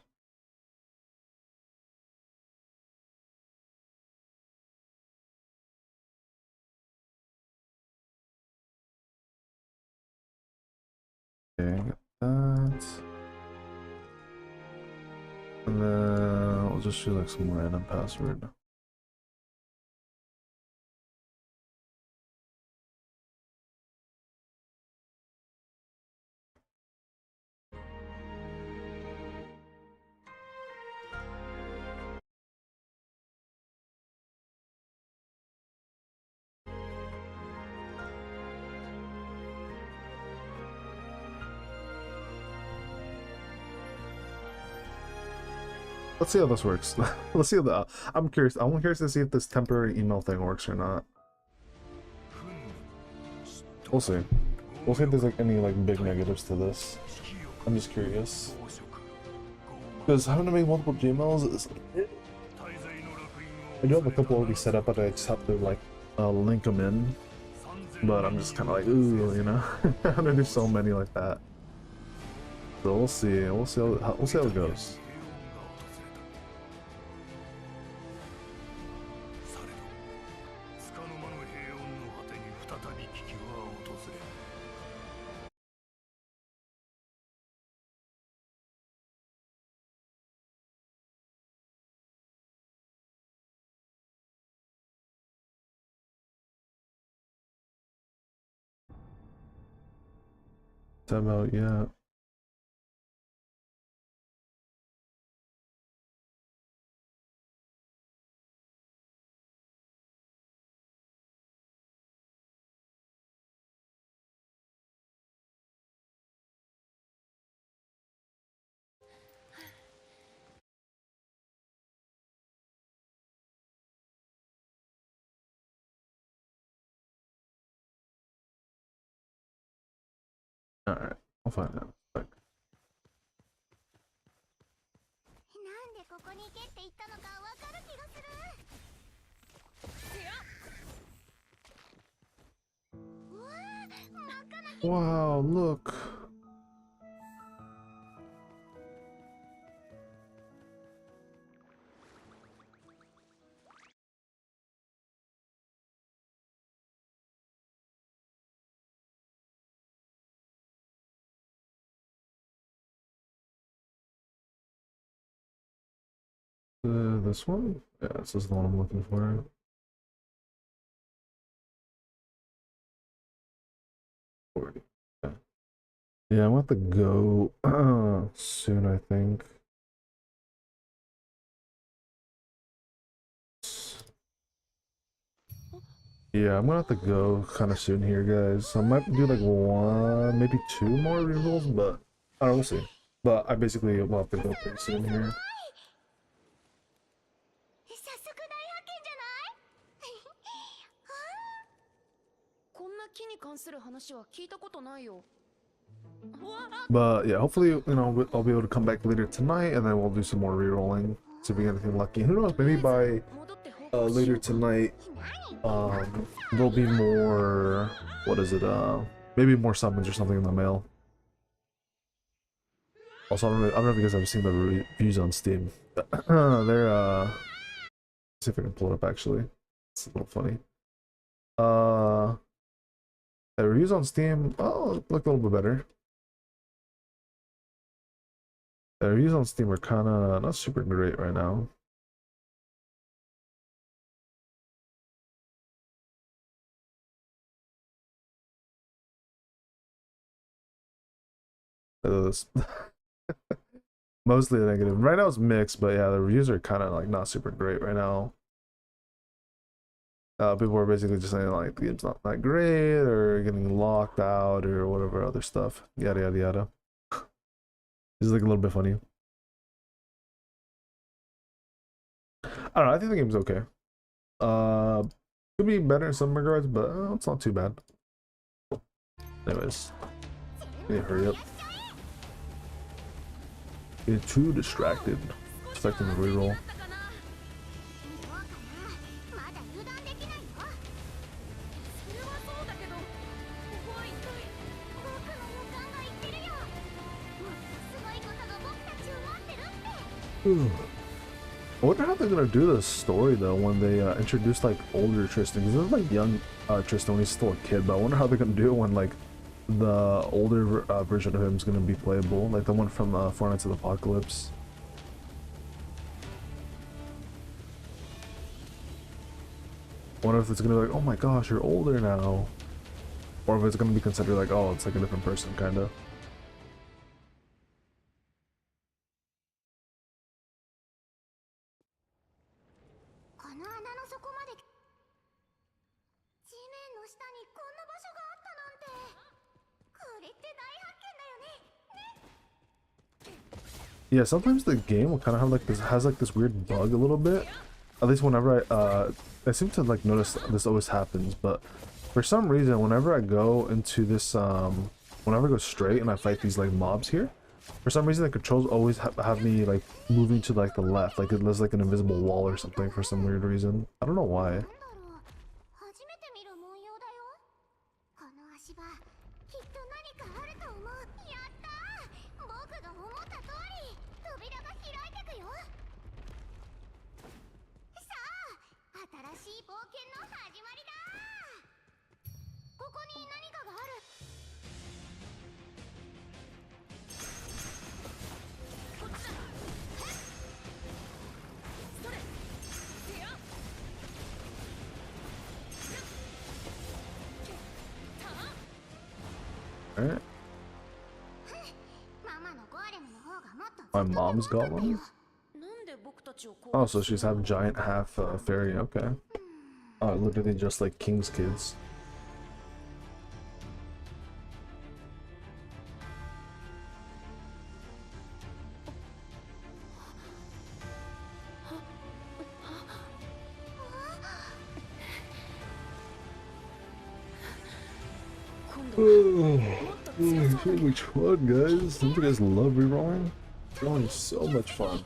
okay, get that. And then I'll just do like some random password. Let's see how this works. Let's see how the. I'm curious. I'm curious to see if this temporary email thing works or not. We'll see. We'll see if there's like any like big negatives to this. I'm just curious. Because having to make multiple Gmails is. I do have a couple already set up, but I just have to like link them in. But I'm just kind of like, ooh, you know, I'm gonna do so many like that. So we'll see. We'll see how it goes. Time out, yeah. Alright, I'll find out. Like, wow, look. This one? Yeah, this is the one I'm looking for. Yeah, yeah, I'm going to have to go soon, I think. Yeah, I'm gonna have to go kind of soon here, guys. I might do like one, maybe two more rerolls, but I don't know, we'll see. But I basically will have to go pretty soon here. But yeah, hopefully, you know, I'll be able to come back later tonight, and then we'll do some more rerolling. See if we get anything lucky. Who knows? Maybe by later tonight, there'll be more. What is it? Maybe more summons or something in the mail. Also, I don't know if you guys have seen the reviews on Steam. They're let's see if I can pull it up. Actually, it's a little funny. The reviews on Steam, oh, look a little bit better. The reviews on Steam are kind of not super great right now. Mostly negative. Right now it's mixed, but yeah, the reviews are kind of like not super great right now. People are basically just saying like the game's not that great, or getting locked out, or whatever other stuff. Yada yada yada. It's like a little bit funny. I don't know. I think the game's okay. Could be better in some regards, but it's not too bad. Anyways, I need to hurry up. Get too distracted. Expecting the reroll. I wonder how they're gonna do this story though when they introduce like older Tristian, because this is like young Tristian when he's still a kid, but I wonder how they're gonna do it when like the older version of him is gonna be playable, like the one from Four Nights of the Apocalypse. I wonder if it's gonna be like, oh my gosh, you're older now, or if it's gonna be considered like, oh, it's like a different person kind of. Yeah, sometimes the game will kind of have like this weird bug a little bit. At least whenever I seem to like notice this always happens, but for some reason whenever I go into this whenever I go straight and I fight these like mobs here, for some reason the controls always have me like moving to like the left, like there's like an invisible wall or something for some weird reason. I don't know why. Alright. My mom's got one? Oh, so she's half giant, half fairy, okay. Oh, literally just like King's kids. So much fun, guys. Don't you guys love rerolling? Rerolling is so much fun.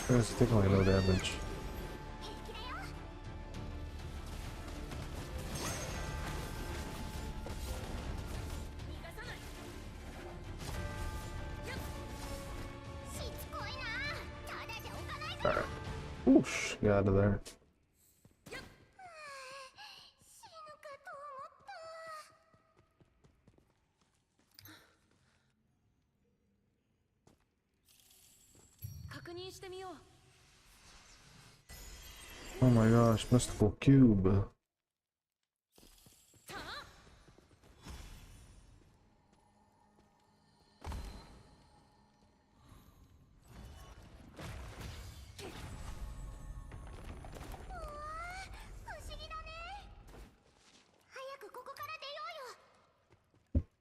It's taking like no damage. Alright. Whoosh, get out of there. Oh my gosh, mystical cube.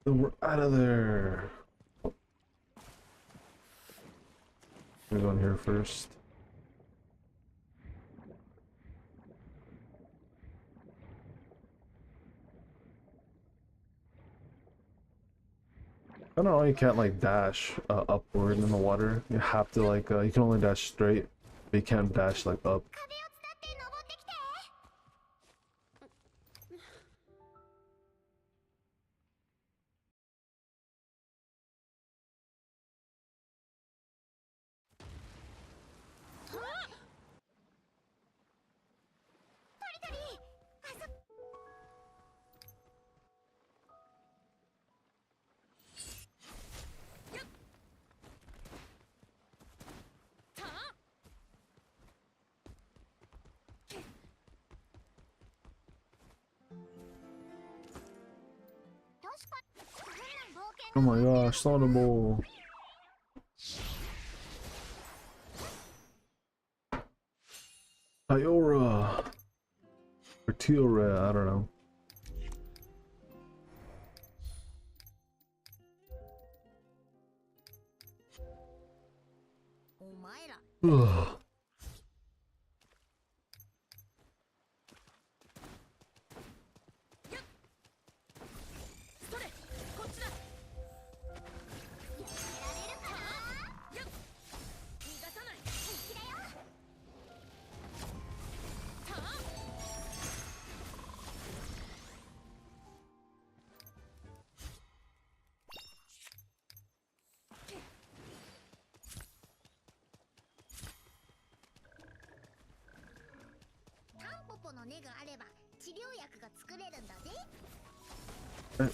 Then we're out of there. I'm gonna go in here first. I don't know, you can't like dash upward in the water. You have to like, you can only dash straight, but you can't dash like up. Oh my gosh, Sonnable! Iora! Or Tiora, I don't know. Ugh.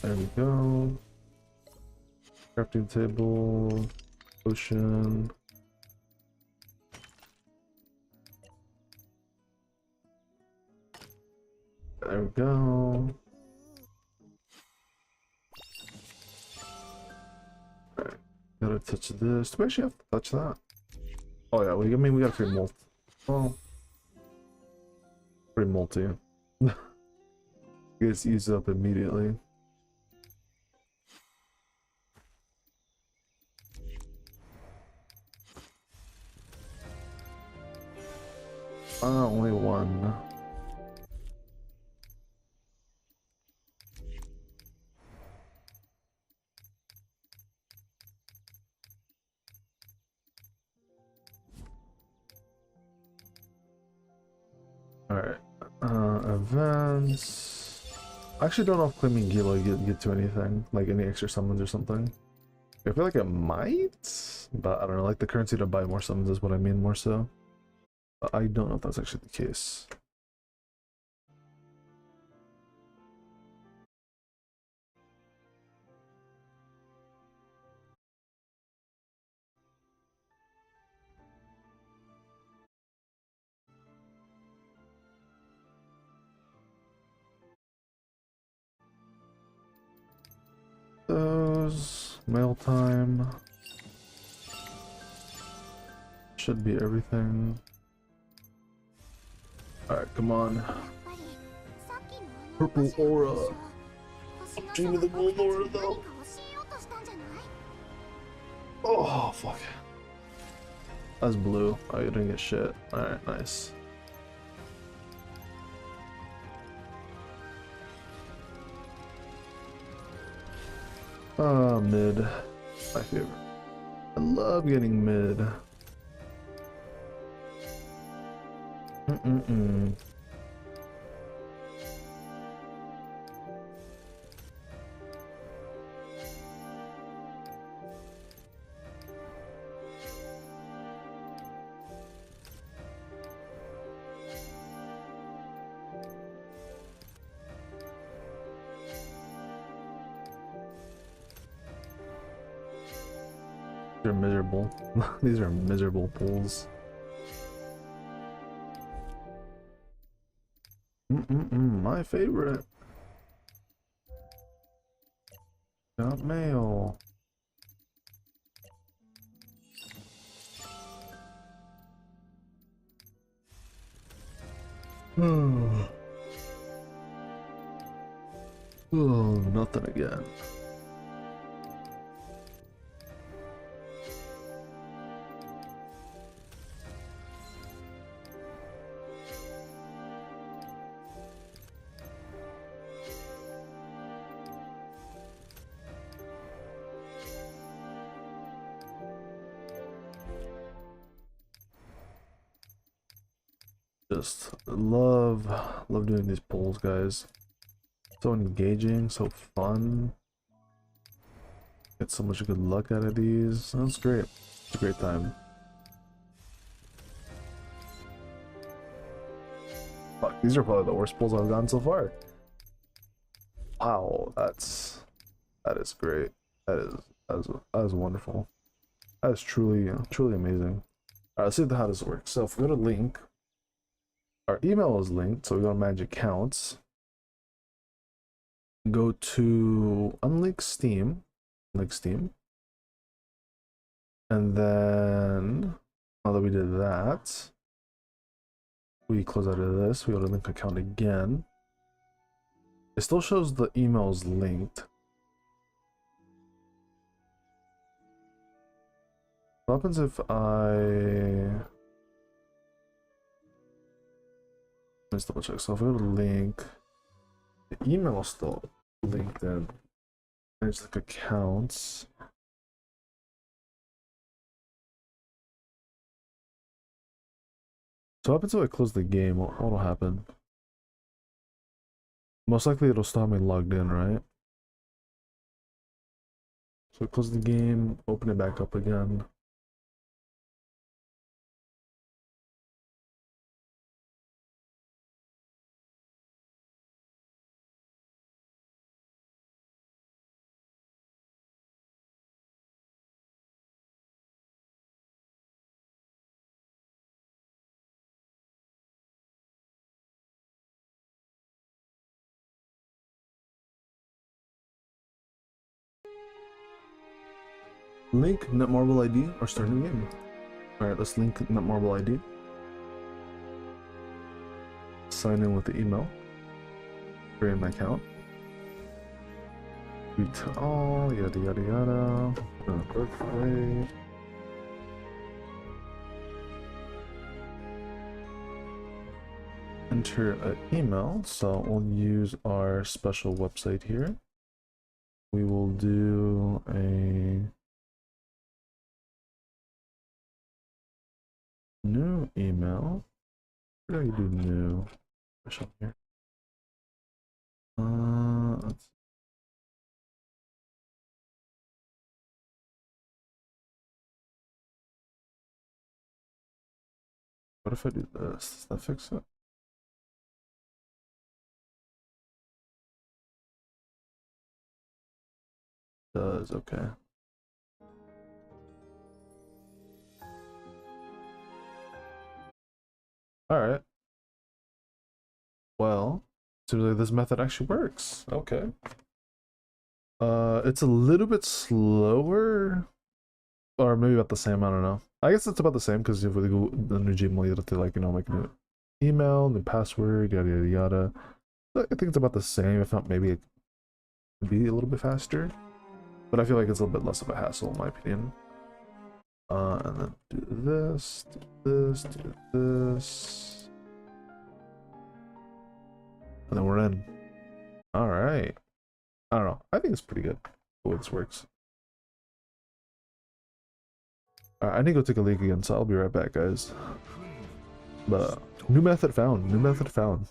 There we go. Crafting table, potion. There we go. Alright, gotta touch this. Do we actually have to touch that? Oh yeah, I mean we gotta create multi. Well, pretty multi. You guys ease up immediately. Only one. Alright. Events. I actually don't know if claiming Gila get to anything, like any extra summons or something. I feel like it might, but I don't know, like the currency to buy more summons is what I mean more so. But I don't know if that's actually the case. Those mail time should be everything. Alright, come on. Purple aura. I'm dreaming the gold aura though. Oh fuck. That's blue. Oh, you didn't get shit. Alright, nice. Mid. My favorite. I love getting mid. They're miserable. These are miserable pulls. My favorite. Got mail. Oh, nothing again. Just love doing these polls, guys. So engaging, so fun. Get so much good luck out of these. That's great. It's a great time. Fuck, these are probably the worst pulls I've gotten so far. Wow, that is great. That is wonderful. That is truly amazing. Alright, let's see how this works. So if we go to link, our email is linked, so we go to manage accounts. Go to unlink Steam, link Steam. And then now that we did that, we close out of this, we go to link account again. It still shows the emails linked. What happens if let's double check. So if I go to link, the email is still linked in. Manage link accounts. So what happens if I close the game? What'll happen? Most likely it'll stop me logged in, right? So close the game, open it back up again. Link Netmarble ID or start new game. Alright, let's link Netmarble ID. Sign in with the email. Create my account. Tweet all, yada yada yada. Birthday. Enter an email, so we'll use our special website here. We will do a new email. Where do you do new? Special here. Let's what if I do this? Does that fix it? Does, okay. Alright. Well, seems like this method actually works. Okay. It's a little bit slower. Or maybe about the same, I don't know. I guess it's about the same because if we go the new Gmail, you have to like, make a new email, new password, yada yada yada. I think it's about the same, if not maybe it could be a little bit faster. But I feel like it's a little bit less of a hassle in my opinion. And then do this, do this. And then we're in. Alright. I don't know. I think it's pretty good the way this works. Alright, I need to go take a leak again, so I'll be right back, guys. But new method found. New method found.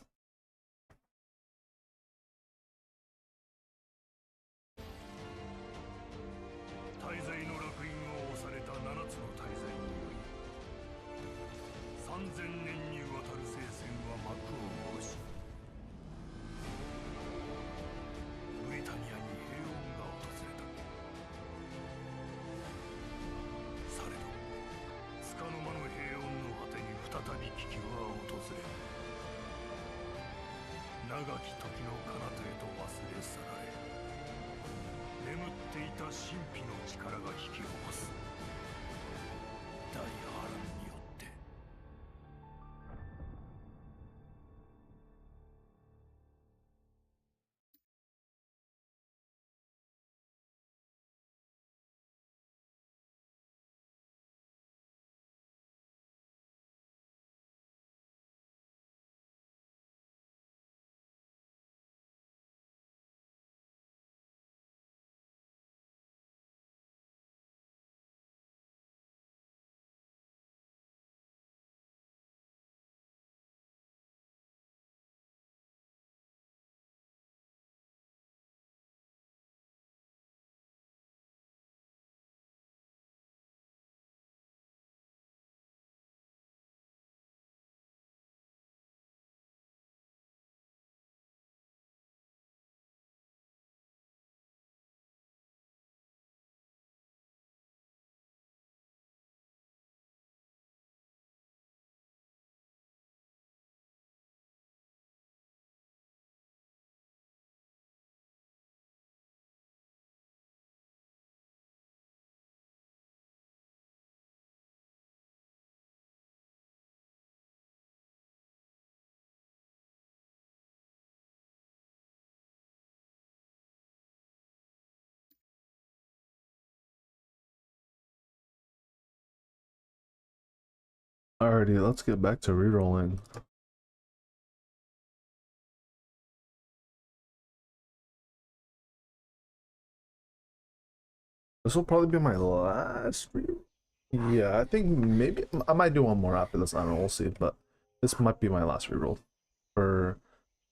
Alrighty, let's get back to rerolling. This will probably be my last reroll. Yeah, I think maybe I might do one more after this. I don't know, we'll see. But this might be my last reroll for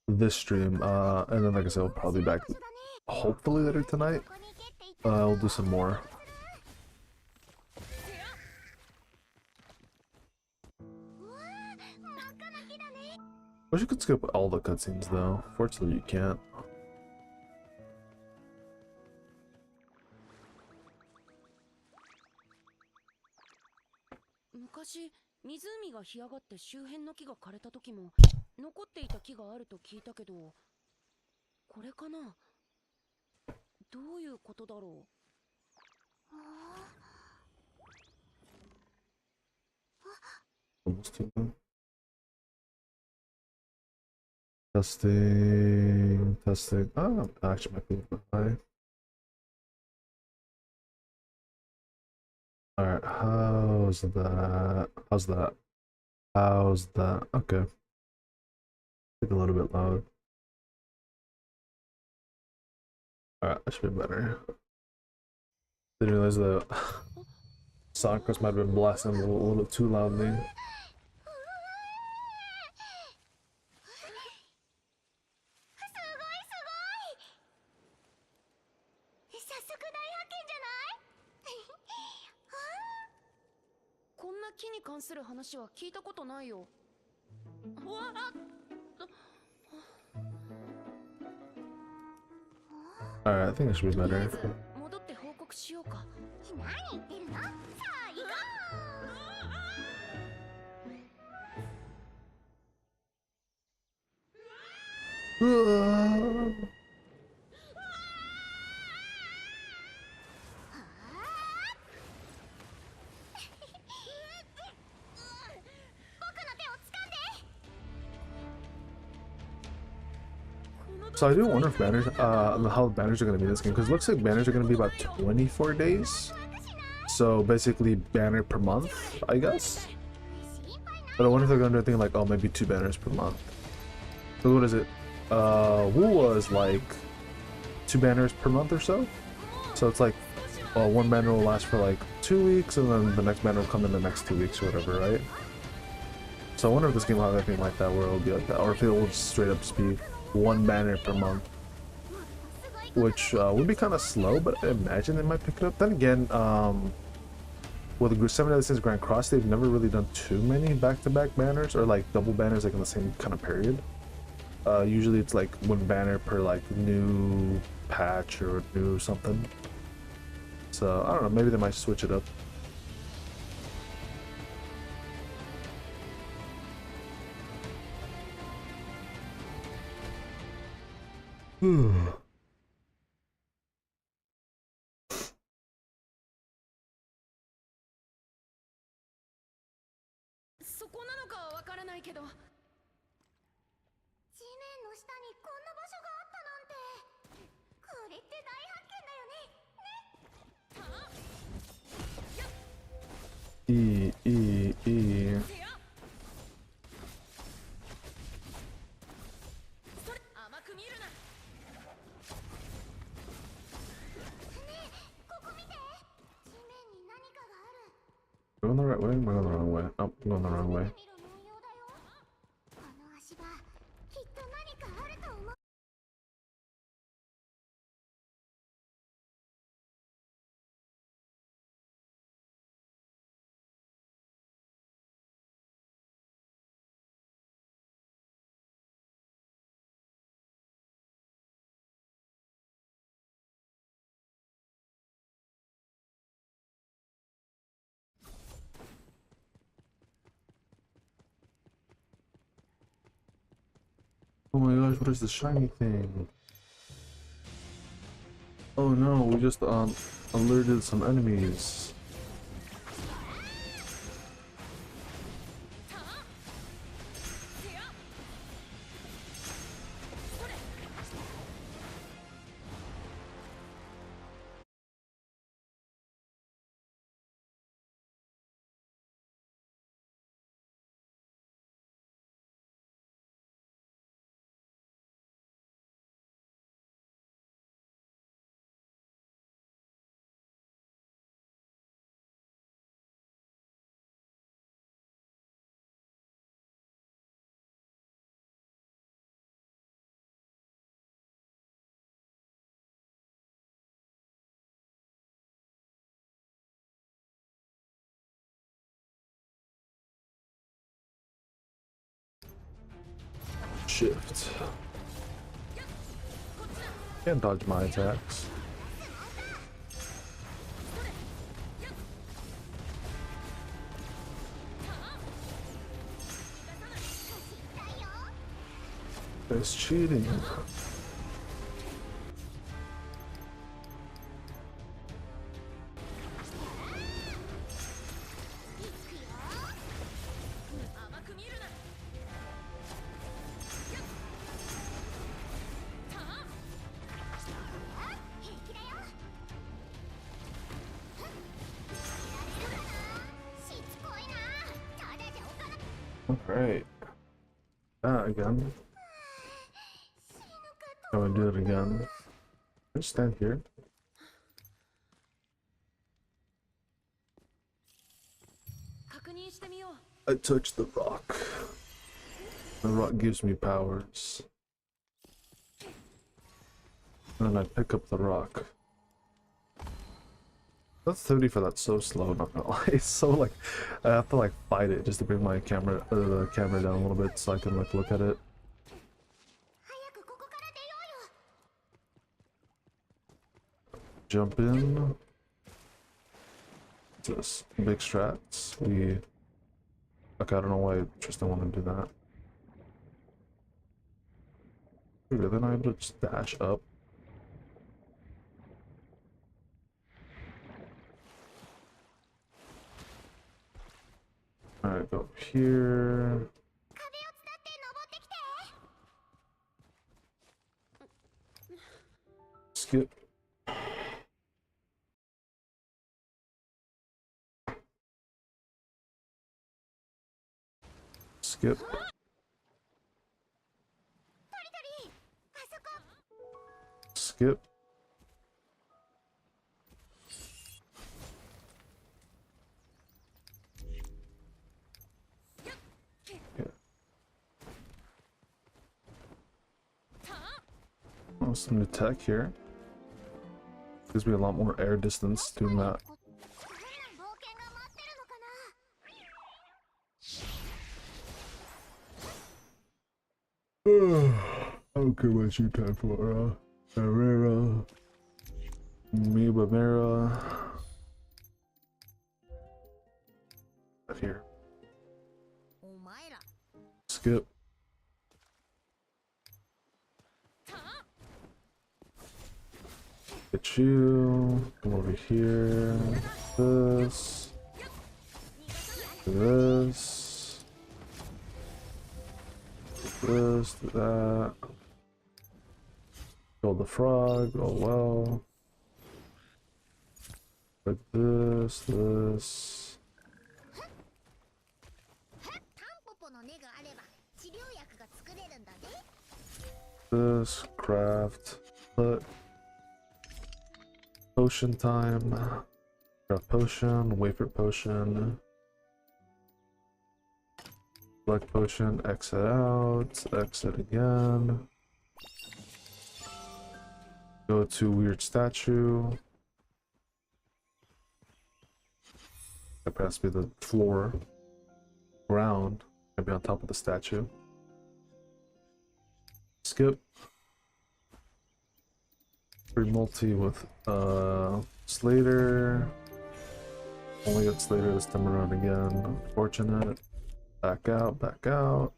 this stream. And then like I said, I'll probably be back hopefully later tonight. I'll do some more. Wish you could skip all the cutscenes though. Fortunately, you can't. Almost too good. Testing, testing. Oh, actually might be a bit high. Alright, how's that? How's that? How's that? Okay. Take a little bit loud. Alright, that should be better. Didn't realize the sound cross might have been blasting a little too loudly. Alright, I think it should be better. So I do wonder if banners, how banners are going to be in this game, because it looks like banners are going to be about 24 days. So basically banner per month, I guess. But I wonder if they're going to do anything like, oh, maybe 2 banners per month. So what is it? Wu was like 2 banners per month or so. So it's like, one banner will last for like 2 weeks, and then the next banner will come in the next 2 weeks or whatever, right? So I wonder if this game will have anything like that, where it'll be like that, or if it will just straight up just be 1 banner per month, which would be kind of slow, but I imagine they might pick it up. Then again, with the 7Ds Grand Cross, they've never really done too many back-to-back banners, or like double banners like in the same kind of period. Usually it's like 1 banner per like new patch or new something. So I don't know, maybe they might switch it up. E. Going the right way? Am I going the wrong way? Oh, I'm going the wrong way. Oh my gosh, what is this shiny thing? Oh no, we just alerted some enemies. shift. Can't dodge my attacks. It's cheating. Alright. Again. I'm gonna do it again. Just stand here. I touch the rock. The rock gives me powers. And then I pick up the rock. That's 30 for that so slow, not gonna lie. It's so like I have to like fight it just to bring my camera the camera down a little bit so I can like look at it. Jump in. Just big strats. We okay, I don't know why Tristian wanted to do that. Okay, then I able to just dash up. Alright, go here. Skip. Skip. Skip. Oh, some new tech here. Gives me a lot more air distance doing that. Okay, what's your time for Herrera, Mibamera. Here. Skip. Get you. Come over here. This. This. This. That. Kill the frog. Oh well. Like this. This. This. Craft. Put. Potion time. Craft potion, wafer potion. Select potion, exit out, exit again. Go to weird statue. That has to be the floor. Ground. Maybe on top of the statue. Skip. Free multi with Slater. Only got Slater this time around again. Fortunate. Back out, back out.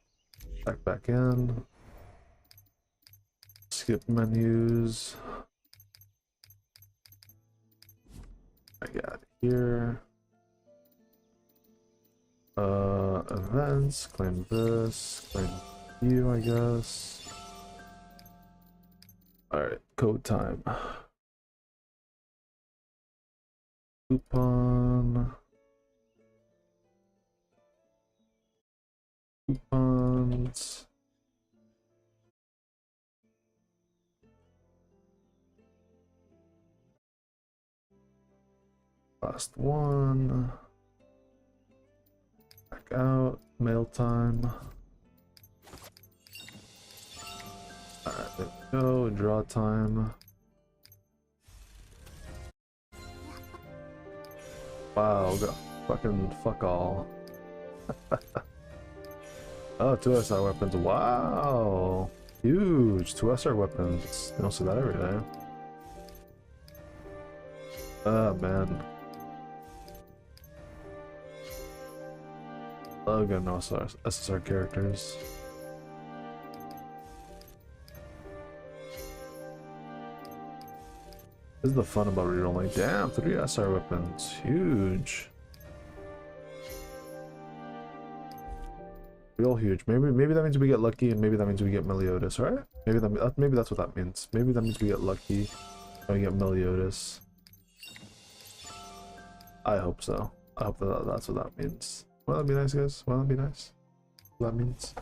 Back in. Skip menus. I got here. Events. Claim this. Claim you, I guess. Alright, code time. Coupon. Coupons. Last one. Back out. Mail time. Alright, there we go. Draw time. Wow, go fucking fuck all. Oh, two SR weapons. Wow. Huge. Two SR weapons. You don't see that every day. Oh, man. Love getting SSR characters. This is the fun about rerolling. Damn, 3 SR weapons. Huge. Real huge. Maybe that means we get lucky, and maybe that means we get Meliodias, right? Maybe that's what that means. Maybe that means we get lucky and we get Meliodias. I hope so. I hope that's what that means. Well, that'd be nice, guys. Well, that'd be nice. What that means.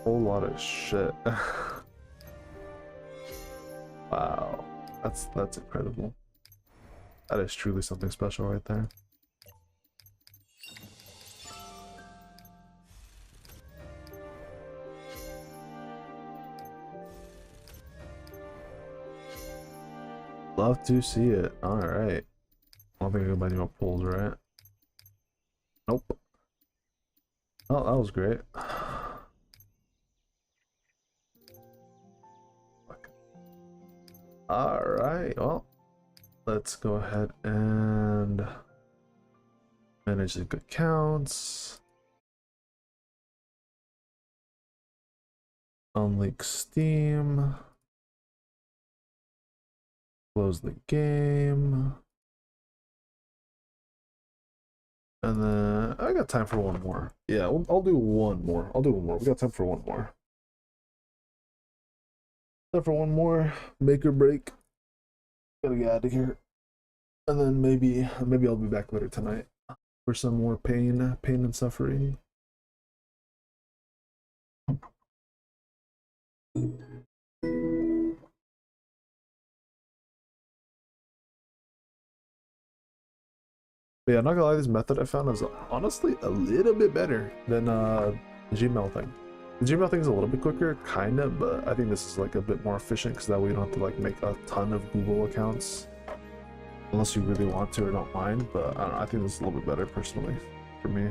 Whole lot of shit. Wow, that's incredible. That is truly something special right there. Love to see it. All right. I don't think I can buy any more pulls, right? Nope. Oh, that was great. Alright, well, let's go ahead and manage the accounts. Unleak Steam. Close the game. And then I got time for one more. Yeah, I'll do one more. I'll do one more. We got time for one more. Time for one more. Make or break. Gotta get out of here. And then maybe I'll be back later tonight for some more pain and suffering. But yeah, not gonna lie, this method I found is honestly a little bit better than the Gmail thing. The Gmail thing is a little bit quicker, kinda, but I think this is like a bit more efficient because that way you don't have to like make a ton of Google accounts. Unless you really want to or don't mind, but I don't know, I think this is a little bit better personally for me.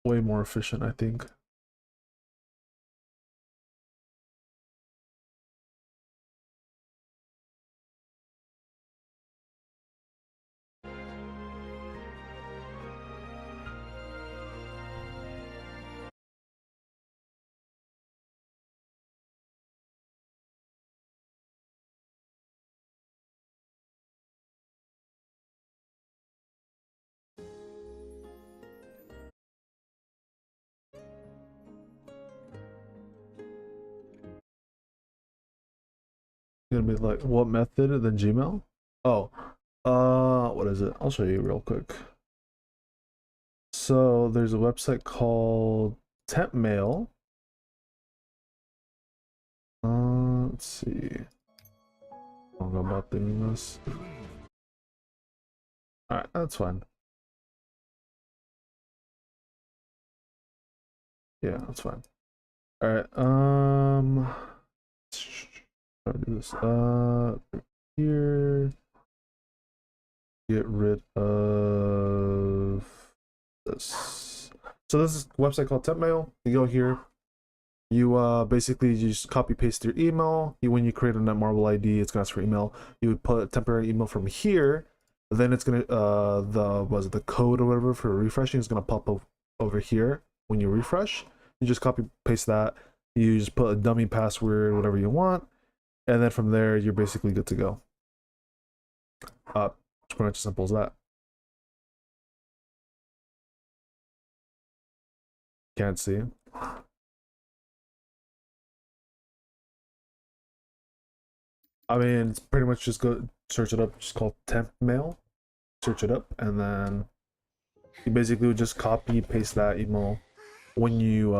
Way more efficient, I think. Gonna be like, what method than Gmail? Oh, what is it? I'll show you real quick. So there's a website called Temp Mail. Let's see. I don't know about doing this. Alright, that's fine. Yeah, that's fine. Alright, how do this? Here. Get rid of this. So this is a website called Temp Mail. You go here. You basically just copy paste your email. When you create a Netmarble ID, it's gonna ask for email. You would put a temporary email from here. Then it's gonna the code or whatever for refreshing is gonna pop up over here when you refresh. You just copy paste that. You just put a dummy password, whatever you want, and then from there you're basically good to go. It's pretty much as simple as that. Can't see. I mean, it's pretty much just go search it up, just called Temp Mail. Search it up, and then you basically would just copy paste that email when you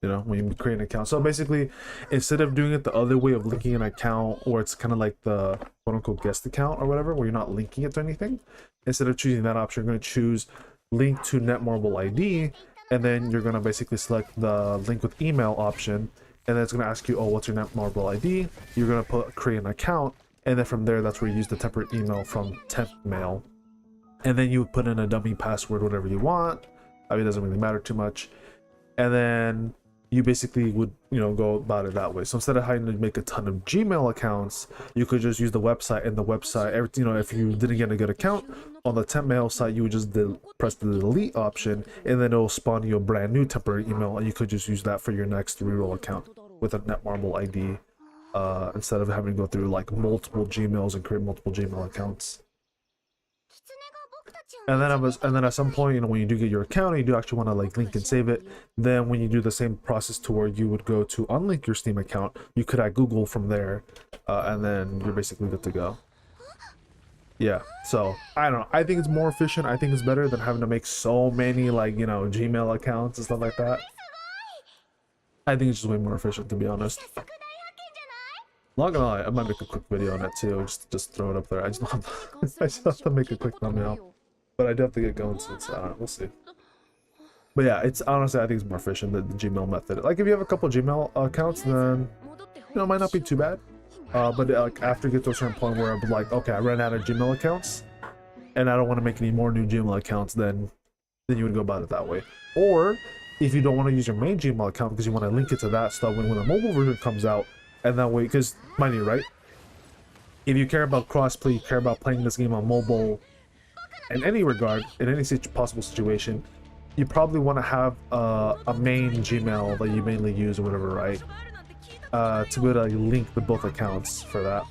you know, when you create an account. So basically, instead of doing it the other way of linking an account, or it's kind of like the quote unquote guest account or whatever, where you're not linking it to anything, instead of choosing that option, you're going to choose link to Netmarble ID, and then you're going to basically select the link with email option, and then it's going to ask you, oh, what's your Netmarble ID? You're going to create an account, and then from there, that's where you use the temporary email from temp mail, and then you put in a dummy password, whatever you want. I mean, it doesn't really matter too much. And then you basically would, you know, go about it that way. So instead of having to make a ton of Gmail accounts, you could just use the website, and the website, you know, if you didn't get a good account on the temp mail site, you would just press the delete option, and then it'll spawn you a brand new temporary email, and you could just use that for your next reroll account with a Netmarble ID, instead of having to go through like multiple Gmails and create multiple Gmail accounts. And then at some point, you know, when you do get your account and you do actually want to like link and save it, then when you do the same process to where you would go to unlink your Steam account, you could add Google from there, and then you're basically good to go. Yeah, so I don't know, I think it's more efficient. I think it's better than having to make so many, like, you know, Gmail accounts and stuff like that. I think it's just way more efficient, to be honest. Not gonna lie, I might make a quick video on it too, just throw it up there. I just don't have I just have to make a quick thumbnail. But I do have to get going since we'll see. But yeah, it's honestly, I think it's more efficient, the Gmail method. Like if you have a couple Gmail accounts, then, you know, it might not be too bad. But like after you get to a certain point where I'm like, okay, I ran out of Gmail accounts, and I don't want to make any more new Gmail accounts, then you would go about it that way. Or if you don't want to use your main Gmail account because you want to link it to that stuff when the mobile version comes out, and that way, because mind you, right? If you care about crossplay, you care about playing this game on mobile, in any regard, in any possible situation, you probably want to have a main Gmail that you mainly use or whatever, right? To be able to link the both accounts for that.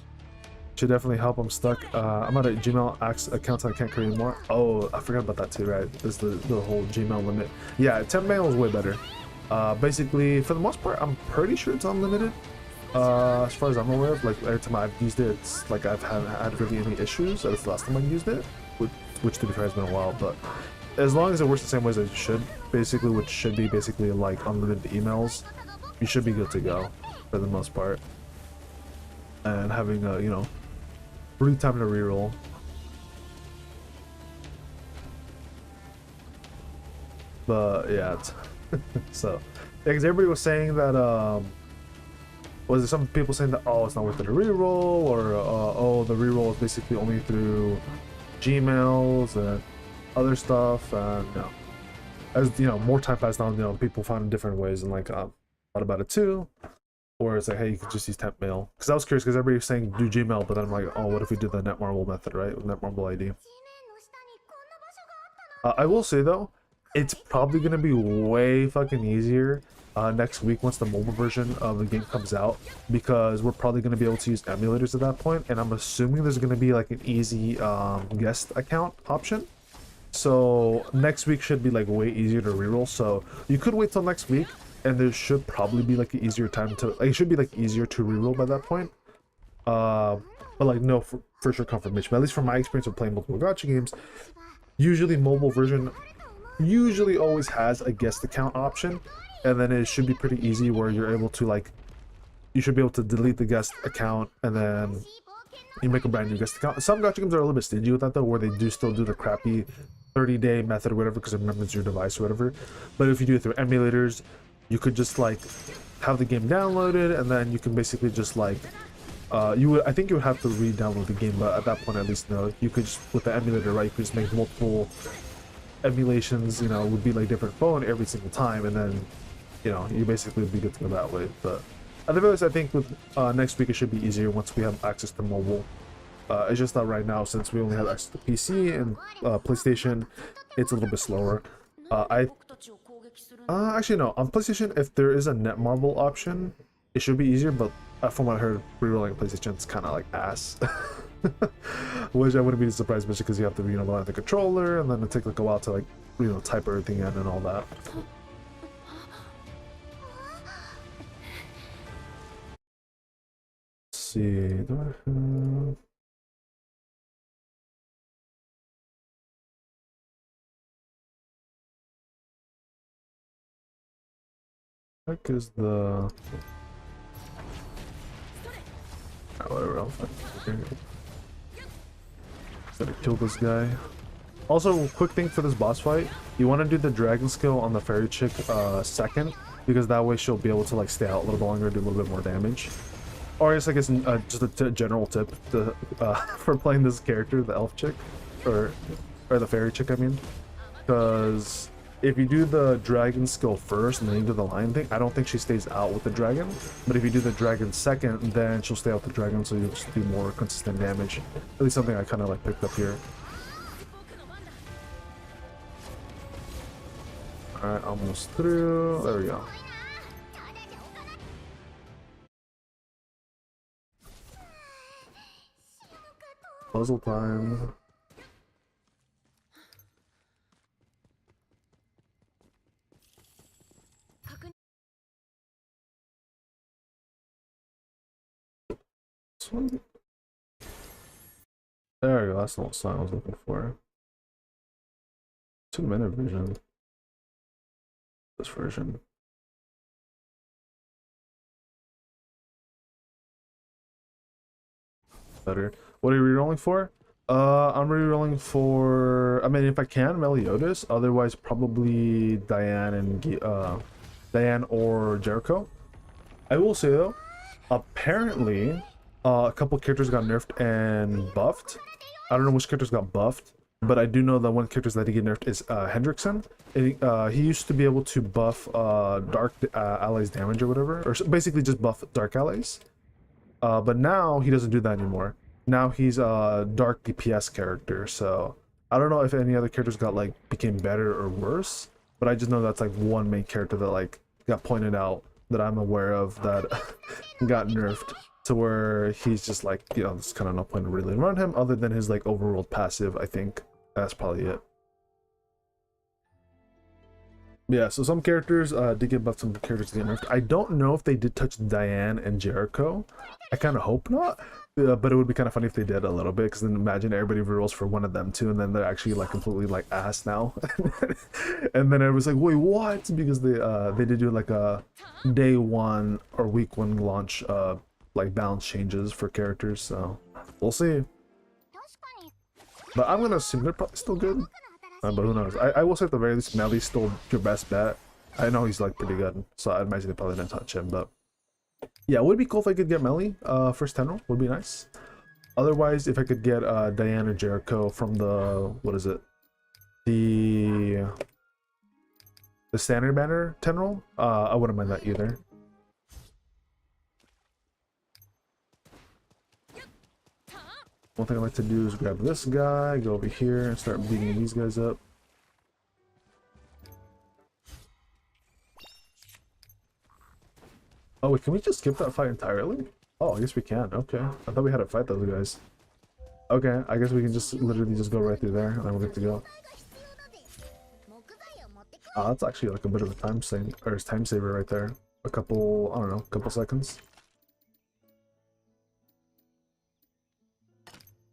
Should definitely help. I'm stuck. I'm out of Gmail accounts I can't create anymore. Oh, I forgot about that too, right? There's the whole Gmail limit. Yeah, temp mail is way better. Basically, for the most part, I'm pretty sure it's unlimited. As far as I'm aware of, like every time I've used it, it's like I've had really any issues. That's the last time I used it, which to be fair has been a while, but as long as it works the same way as it should, basically, which should be basically like unlimited emails, you should be good to go for the most part. And having a, you know, free time to reroll. But yeah, so yeah, because everybody was saying that was there some people saying that, oh, it's not worth it to reroll, or oh, the reroll is basically only through Gmails and other stuff, and you know, as you know, more time passes on, you know, people find different ways, and like thought about it too, or it's like, hey, you could just use temp mail. Because I was curious, because everybody was saying do Gmail, but then I'm like, oh, what if we did the Netmarble method, right, with Netmarble ID? I will say though, it's probably gonna be way fucking easier next week once the mobile version of the game comes out, because we're probably going to be able to use emulators at that point, and I'm assuming there's going to be like an easy guest account option. So next week should be like way easier to reroll, so you could wait till next week, and there should probably be like an easier time to, like, it should be like easier to reroll by that point. But like no for sure confirmation, but at least from my experience of playing multiple gacha games, usually mobile version usually always has a guest account option, and then it should be pretty easy where you're able to, like, you should be able to delete the guest account and then you make a brand new guest account. Some gacha games are a little bit stingy with that though, where they do still do the crappy 30-day method or whatever because it remembers your device or whatever. But if you do it through emulators, you could just like have the game downloaded, and then you can basically just like I think you would have to re-download the game, but at that point, at least, no, you could just, with the emulator, right, you could just make multiple emulations, you know, would be like different phone every single time, and then, you know, you basically would be good to go that way. But at the very least, I think with next week it should be easier once we have access to mobile. It's just that right now, since we only have access to PC and PlayStation, it's a little bit slower. Actually no, on PlayStation, if there is a Netmarble option, it should be easier, but from what I heard, rerolling PlayStation is kind of like ass. Which I wouldn't be surprised, especially because you have to, you know, learn the controller, and then it takes like a while to, like, you know, type everything in and all that. Let's see, do I have... Heck is the whatever else. Gotta kill this guy. Also, quick thing for this boss fight, you want to do the dragon skill on the fairy chick second, because that way she'll be able to like stay out a little bit longer, do a little bit more damage. Or I guess just a general tip to, for playing this character, the elf chick, or the fairy chick, I mean, because if you do the dragon skill first and then you do the lion thing, I don't think she stays out with the dragon. But if you do the dragon second, then she'll stay out with the dragon, so you'll just do more consistent damage. At least something I kind of like picked up here. Alright, almost through. There we go. Puzzle time. This one? There we go, that's the one sign I was looking for. 2-minute version. This version. Better. What are you rerolling for? I'm rerolling for, I mean, if I can, Meliodias. Otherwise, probably Diane and Diane or Jerico. I will say though, apparently, a couple characters got nerfed and buffed. I don't know which characters got buffed, but I do know that one character that he get nerfed is Hendrickson. He used to be able to buff dark allies damage or whatever, or basically just buff dark allies. But now he doesn't do that anymore. Now he's a dark DPS character, so I don't know if any other characters became better or worse, but I just know that's like one main character that like got pointed out that I'm aware of that got nerfed to where he's just like, you know, there's kind of no point to really run him other than his like overworld passive. I think that's probably it. Yeah, so some characters did get buffed, some characters get nerfed. I don't know if they did touch Diane and Jericho. I kind of hope not, but it would be kind of funny if they did a little bit, because then imagine everybody rerolls for one of them too, and then they're actually like completely like ass now. And then everyone's like, wait, what? Because they did do like a day one or week one launch like balance changes for characters, so we'll see. But I'm gonna assume they're probably still good. But who knows? I will say at the very least, Meli's still your best bet. I know he's like pretty good, so I imagine they probably didn't touch him. But yeah, it would be cool if I could get Meli first 10 roll. Would be nice. Otherwise, if I could get Diane or Jericho from the, what is it? The standard banner 10 roll, I wouldn't mind that either. One thing I like to do is grab this guy, go over here, and start beating these guys up. Oh wait, can we just skip that fight entirely? Oh, I guess we can. Okay, I thought we had to fight those guys. Okay, I guess we can just literally just go right through there, and then we're good to go. That's actually like a bit of a time saver right there. A couple, I don't know, couple seconds.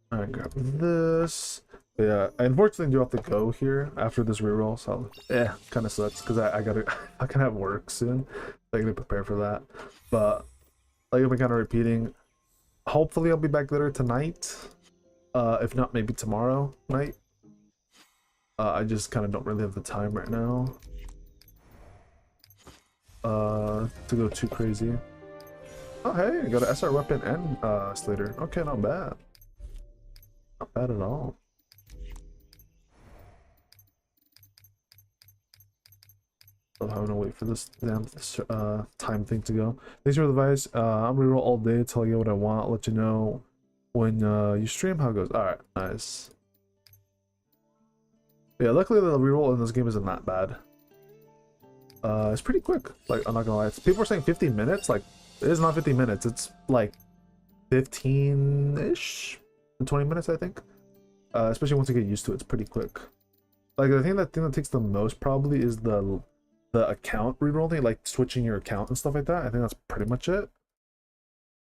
Alright, grab this. But yeah, I unfortunately do have to go here after this reroll, so yeah, kind of sucks because I can have work soon. I gotta prepare for that. But like I've been kind of repeating, hopefully I'll be back later tonight. If not, maybe tomorrow night. I just kind of don't really have the time right now to go too crazy. Oh hey, I got an SR weapon and Slater. Okay, not bad. Not bad at all. I'm having to wait for this damn time thing to go. Thanks for the advice. I'm reroll all day, tell you what I want. I'll let you know when you stream how it goes. Alright, nice. Yeah, luckily the reroll in this game isn't that bad. It's pretty quick. Like, I'm not gonna lie. People are saying 15 minutes. Like, it is not 15 minutes. It's like 15-ish. 20 minutes, I think. Especially once you get used to it, it's pretty quick. Like, the thing that takes the most probably is the account reroll thing, like switching your account and stuff like that. I think that's pretty much it.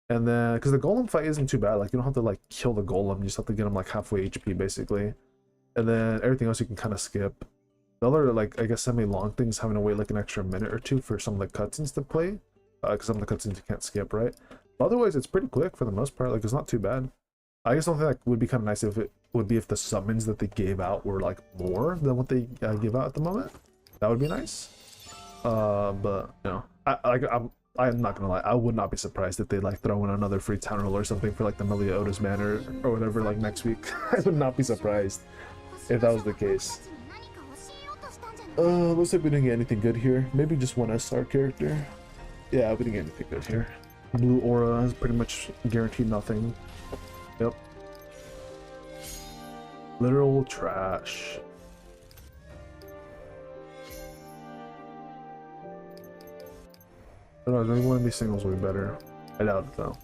And then, because the golem fight isn't too bad. Like, you don't have to like kill the golem. You just have to get him like halfway HP basically. And then everything else you can kind of skip. The other, like, I guess semi-long things having to wait like an extra minute or two for some of the cutscenes to play, because some of the cutscenes you can't skip, right? But otherwise, it's pretty quick for the most part. Like, it's not too bad. I guess something that would be kind of nice if it would be if the summons that they gave out were like more than what they give out at the moment. That would be nice. But you know, I'm not gonna lie. I would not be surprised if they like throw in another free town roll or something for like the Meliodias banner or whatever like next week. I would not be surprised if that was the case. Looks like we didn't get anything good here. Maybe just one SR character. Yeah, we didn't get anything good here. Blue aura is pretty much guaranteed nothing. Yep. Literal trash. I don't know, maybe one of these singles will be better. I doubt it though.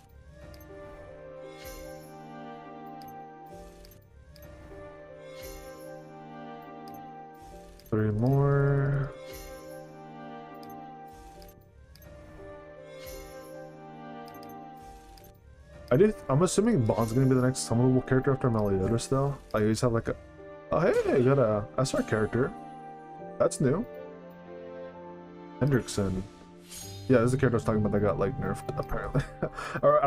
Three more. I'm assuming Bond's gonna be the next summonable character after Meliodias though. I always have like a, oh hey, I got a SR character. That's new. Hendrickson. Yeah, this is the character I was talking about that got like nerfed apparently. Or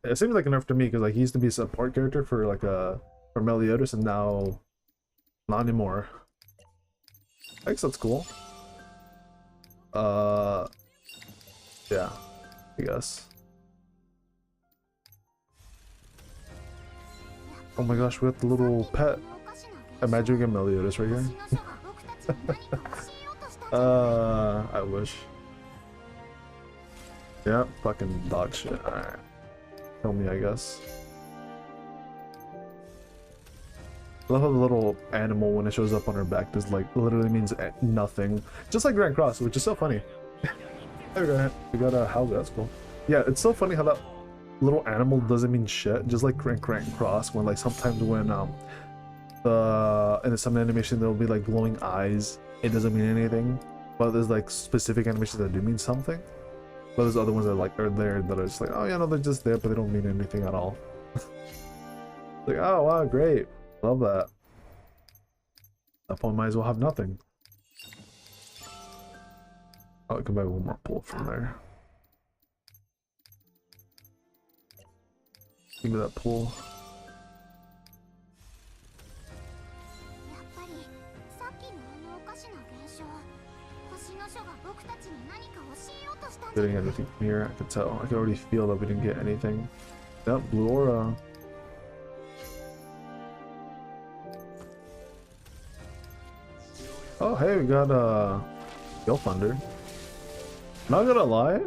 it seems like a nerf to me because like he used to be a support character for like for Meliodias and now not anymore. I guess that's cool. Yeah, I guess. Oh my gosh, we got the little pet. Imagine we get Meliodias right here. I wish. Yeah, fucking dog shit. Alright. Kill me, I guess. I love how the little animal, when it shows up on her back, just like literally means nothing. Just like Grand Cross, which is so funny. There we got a Hauser, that's cool. Yeah, it's so funny how that little animal doesn't mean shit, just like Grand Cross, when like sometimes when in the summon animation there'll be like glowing eyes, it doesn't mean anything. But there's like specific animations that do mean something. But there's other ones that like are there that are just like, oh yeah, no, they're just there, but they don't mean anything at all. Like, oh wow, great. Love that. That point might as well have nothing. I'll come back one more pull from there. Give me that pull. Getting anything from here, I can tell. I can already feel that we didn't get anything. Yep, blue aura. Oh hey, we got Gale Thunder. Not gonna lie,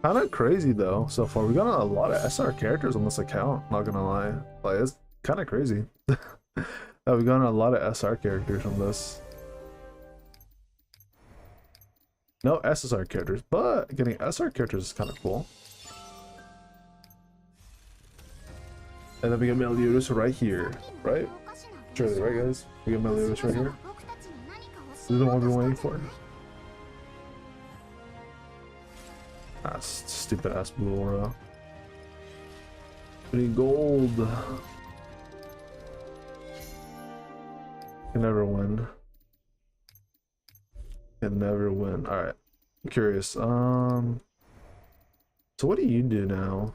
kind of crazy though so far. We got a lot of SR characters on this account. Not gonna lie, like it's kind of crazy. We got a lot of SR characters on this. No SSR characters, but getting SR characters is kind of cool. And then we get Meliodias right here, right? Surely, right guys? We get Meliodias right here. This is the one we're waiting for. Ah, stupid ass blue aura. We need gold. Can never win. Can never win. Alright. I'm curious. So what do you do now?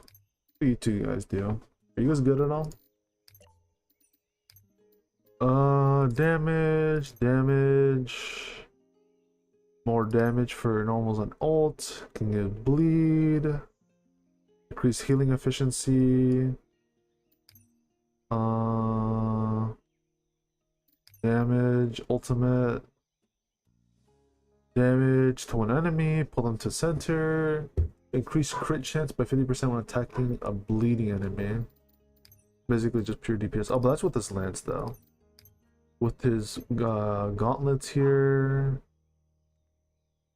What do you two guys do? Are you guys good at all? Damage. More damage for normals and ult. Can get bleed. Increase healing efficiency. Damage, ultimate. Damage to one enemy, pull them to center. Increase crit chance by 50% when attacking a bleeding enemy. Basically just pure DPS. Oh, but that's what this lands though. With his gauntlets here.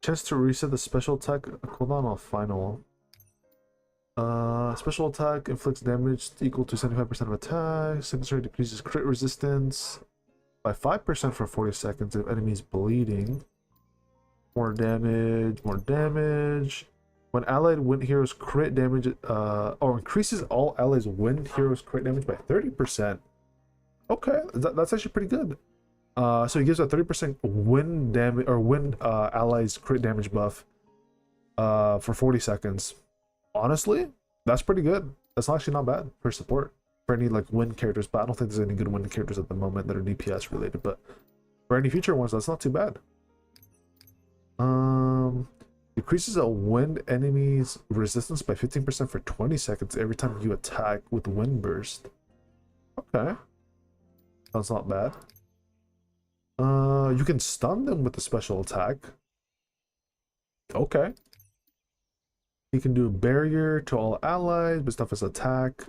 Chance to reset the special attack cooldown on final. Special attack inflicts damage equal to 75% of attack. Secondary decreases crit resistance by 5% for 40 seconds if enemies bleeding. More damage. When allied wind heroes crit damage, or increases all allies wind heroes crit damage by 30%. Okay, that's actually pretty good. So he gives a 30% wind damage or wind allies crit damage buff for 40 seconds. Honestly, that's pretty good. That's actually not bad for support for any like wind characters, but I don't think there's any good wind characters at the moment that are DPS related. But for any future ones, that's not too bad. Decreases a wind enemy's resistance by 15% for 20 seconds every time you attack with wind burst. Okay, that's not bad. You can stun them with a special attack. Okay. You can do a barrier to all allies based off his attack.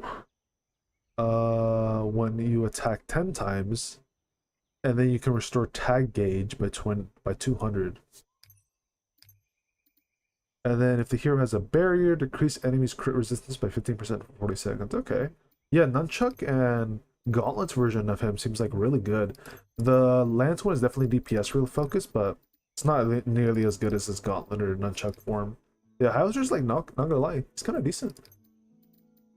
When you attack 10 times, and then you can restore tag gauge by 200. And then if the hero has a barrier, decrease enemies crit resistance by 15% for 40 seconds. Okay. Yeah, Nunchuck and Gauntlet's version of him seems like really good. The Lance one is definitely DPS real focused, but it's not nearly as good as his Gauntlet or Nunchuck form. Yeah, Hauser's like not gonna lie, he's kind of decent.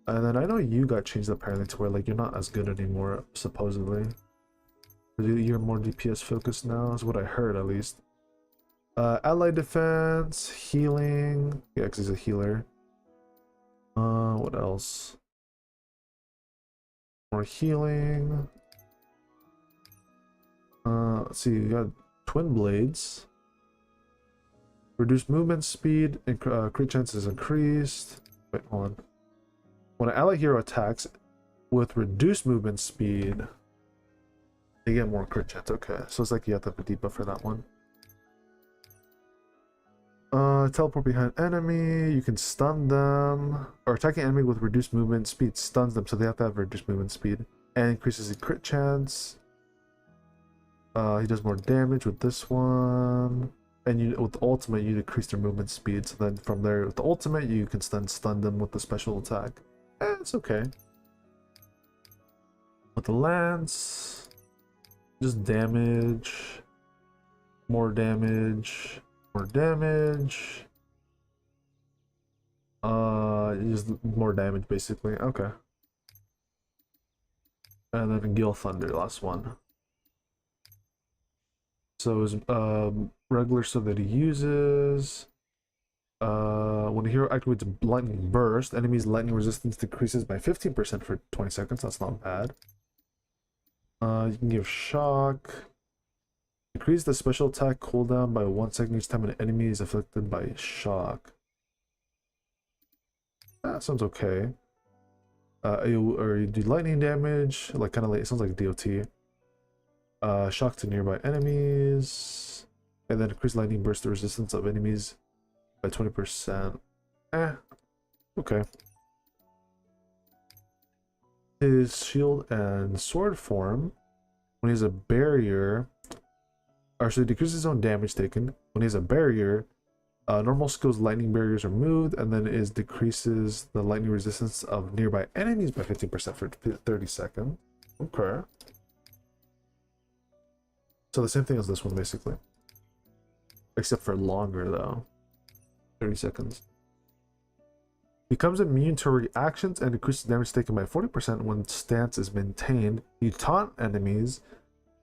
And then I know you got changed apparently to where like you're not as good anymore, supposedly. You're more DPS focused now, is what I heard at least. Ally defense, healing. Yeah, because he's a healer. What else? More healing. Let's see, you got twin blades. Reduced movement speed and crit chance is increased. Wait, hold on. When an ally hero attacks with reduced movement speed, they get more crit chance. Okay, so it's like you have to have a debuff for that one. Teleport behind enemy, you can stun them, or attacking enemy with reduced movement speed stuns them, so they have to have reduced movement speed, and increases the crit chance. He does more damage with this one, and with the ultimate you decrease their movement speed, so then from there with the ultimate you can stun them with the special attack. It's okay. With the lance, just damage, more damage. More damage. Just more damage basically. Okay. And then Gale Thunder, last one. So is regular so that he uses. When a hero activates lightning burst, enemy's lightning resistance decreases by 15% for 20 seconds. That's not bad. You can give shock. Increase the special attack cooldown by 1 second each time an enemy is afflicted by shock. That sounds okay. You do lightning damage, like kind of like it sounds like DOT. Shock to nearby enemies, and then increase lightning burst the resistance of enemies by 20%. Okay. His shield and sword form, when he has a barrier. So he decreases his own damage taken. When he has a barrier, normal skills lightning barriers are removed, and then it decreases the lightning resistance of nearby enemies by 15% for 30 seconds. Okay. So the same thing as this one, basically. Except for longer, though. 30 seconds. Becomes immune to reactions and decreases damage taken by 40% when stance is maintained. You taunt enemies.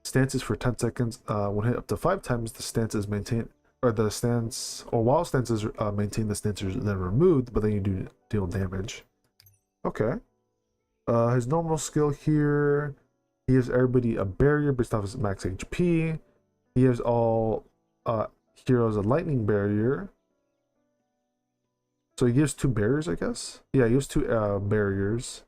Stances for 10 seconds. When hit up to 5 times, the stance is maintained, or the stance, or while stances maintained, the stance is then removed, but then you do deal damage. Okay. His normal skill here, he gives everybody a barrier based off his max HP. He gives all heroes a lightning barrier. So he gives 2 barriers, I guess. Yeah, he gives 2 barriers.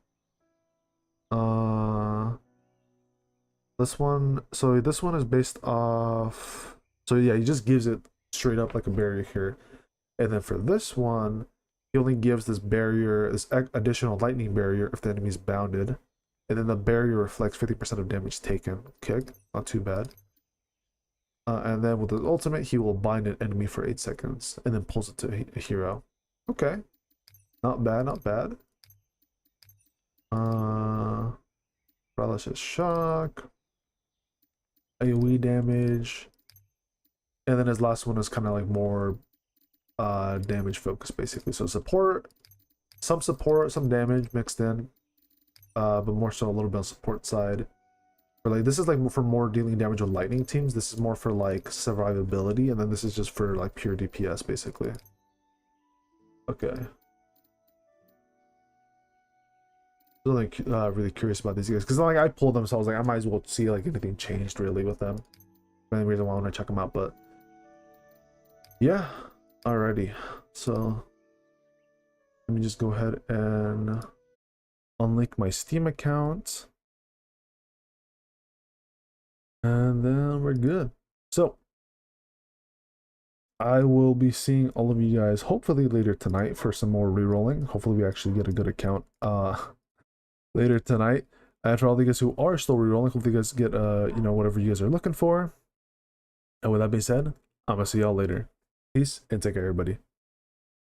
This one is based off, so yeah, he just gives it straight up like a barrier here. And then for this one, he only gives this barrier, this additional lightning barrier if the enemy is bounded. And then the barrier reflects 50% of damage taken. Okay, not too bad. And then with his ultimate, he will bind an enemy for 8 seconds and then pulls it to a hero. Okay, not bad, not bad. Paralysis shock. AoE damage, and then his last one is kind of like more damage focused basically. So support, some damage mixed in, but more so a little bit on support side. For like this is like for more dealing damage with lightning teams. This is more for like survivability, and then this is just for like pure DPS basically. Okay. Like really curious about these guys because like I pulled them, so I was like I might as well see like anything changed really with them. The reason why I want to check them out, but yeah, alrighty. So let me just go ahead and unlink my Steam account. And then we're good. So I will be seeing all of you guys hopefully later tonight for some more rerolling. Hopefully we actually get a good account later tonight. And for all the guys who are still rerolling, hopefully you guys get you know, whatever you guys are looking for. And with that being said, I'm gonna see y'all later. Peace and take care, everybody.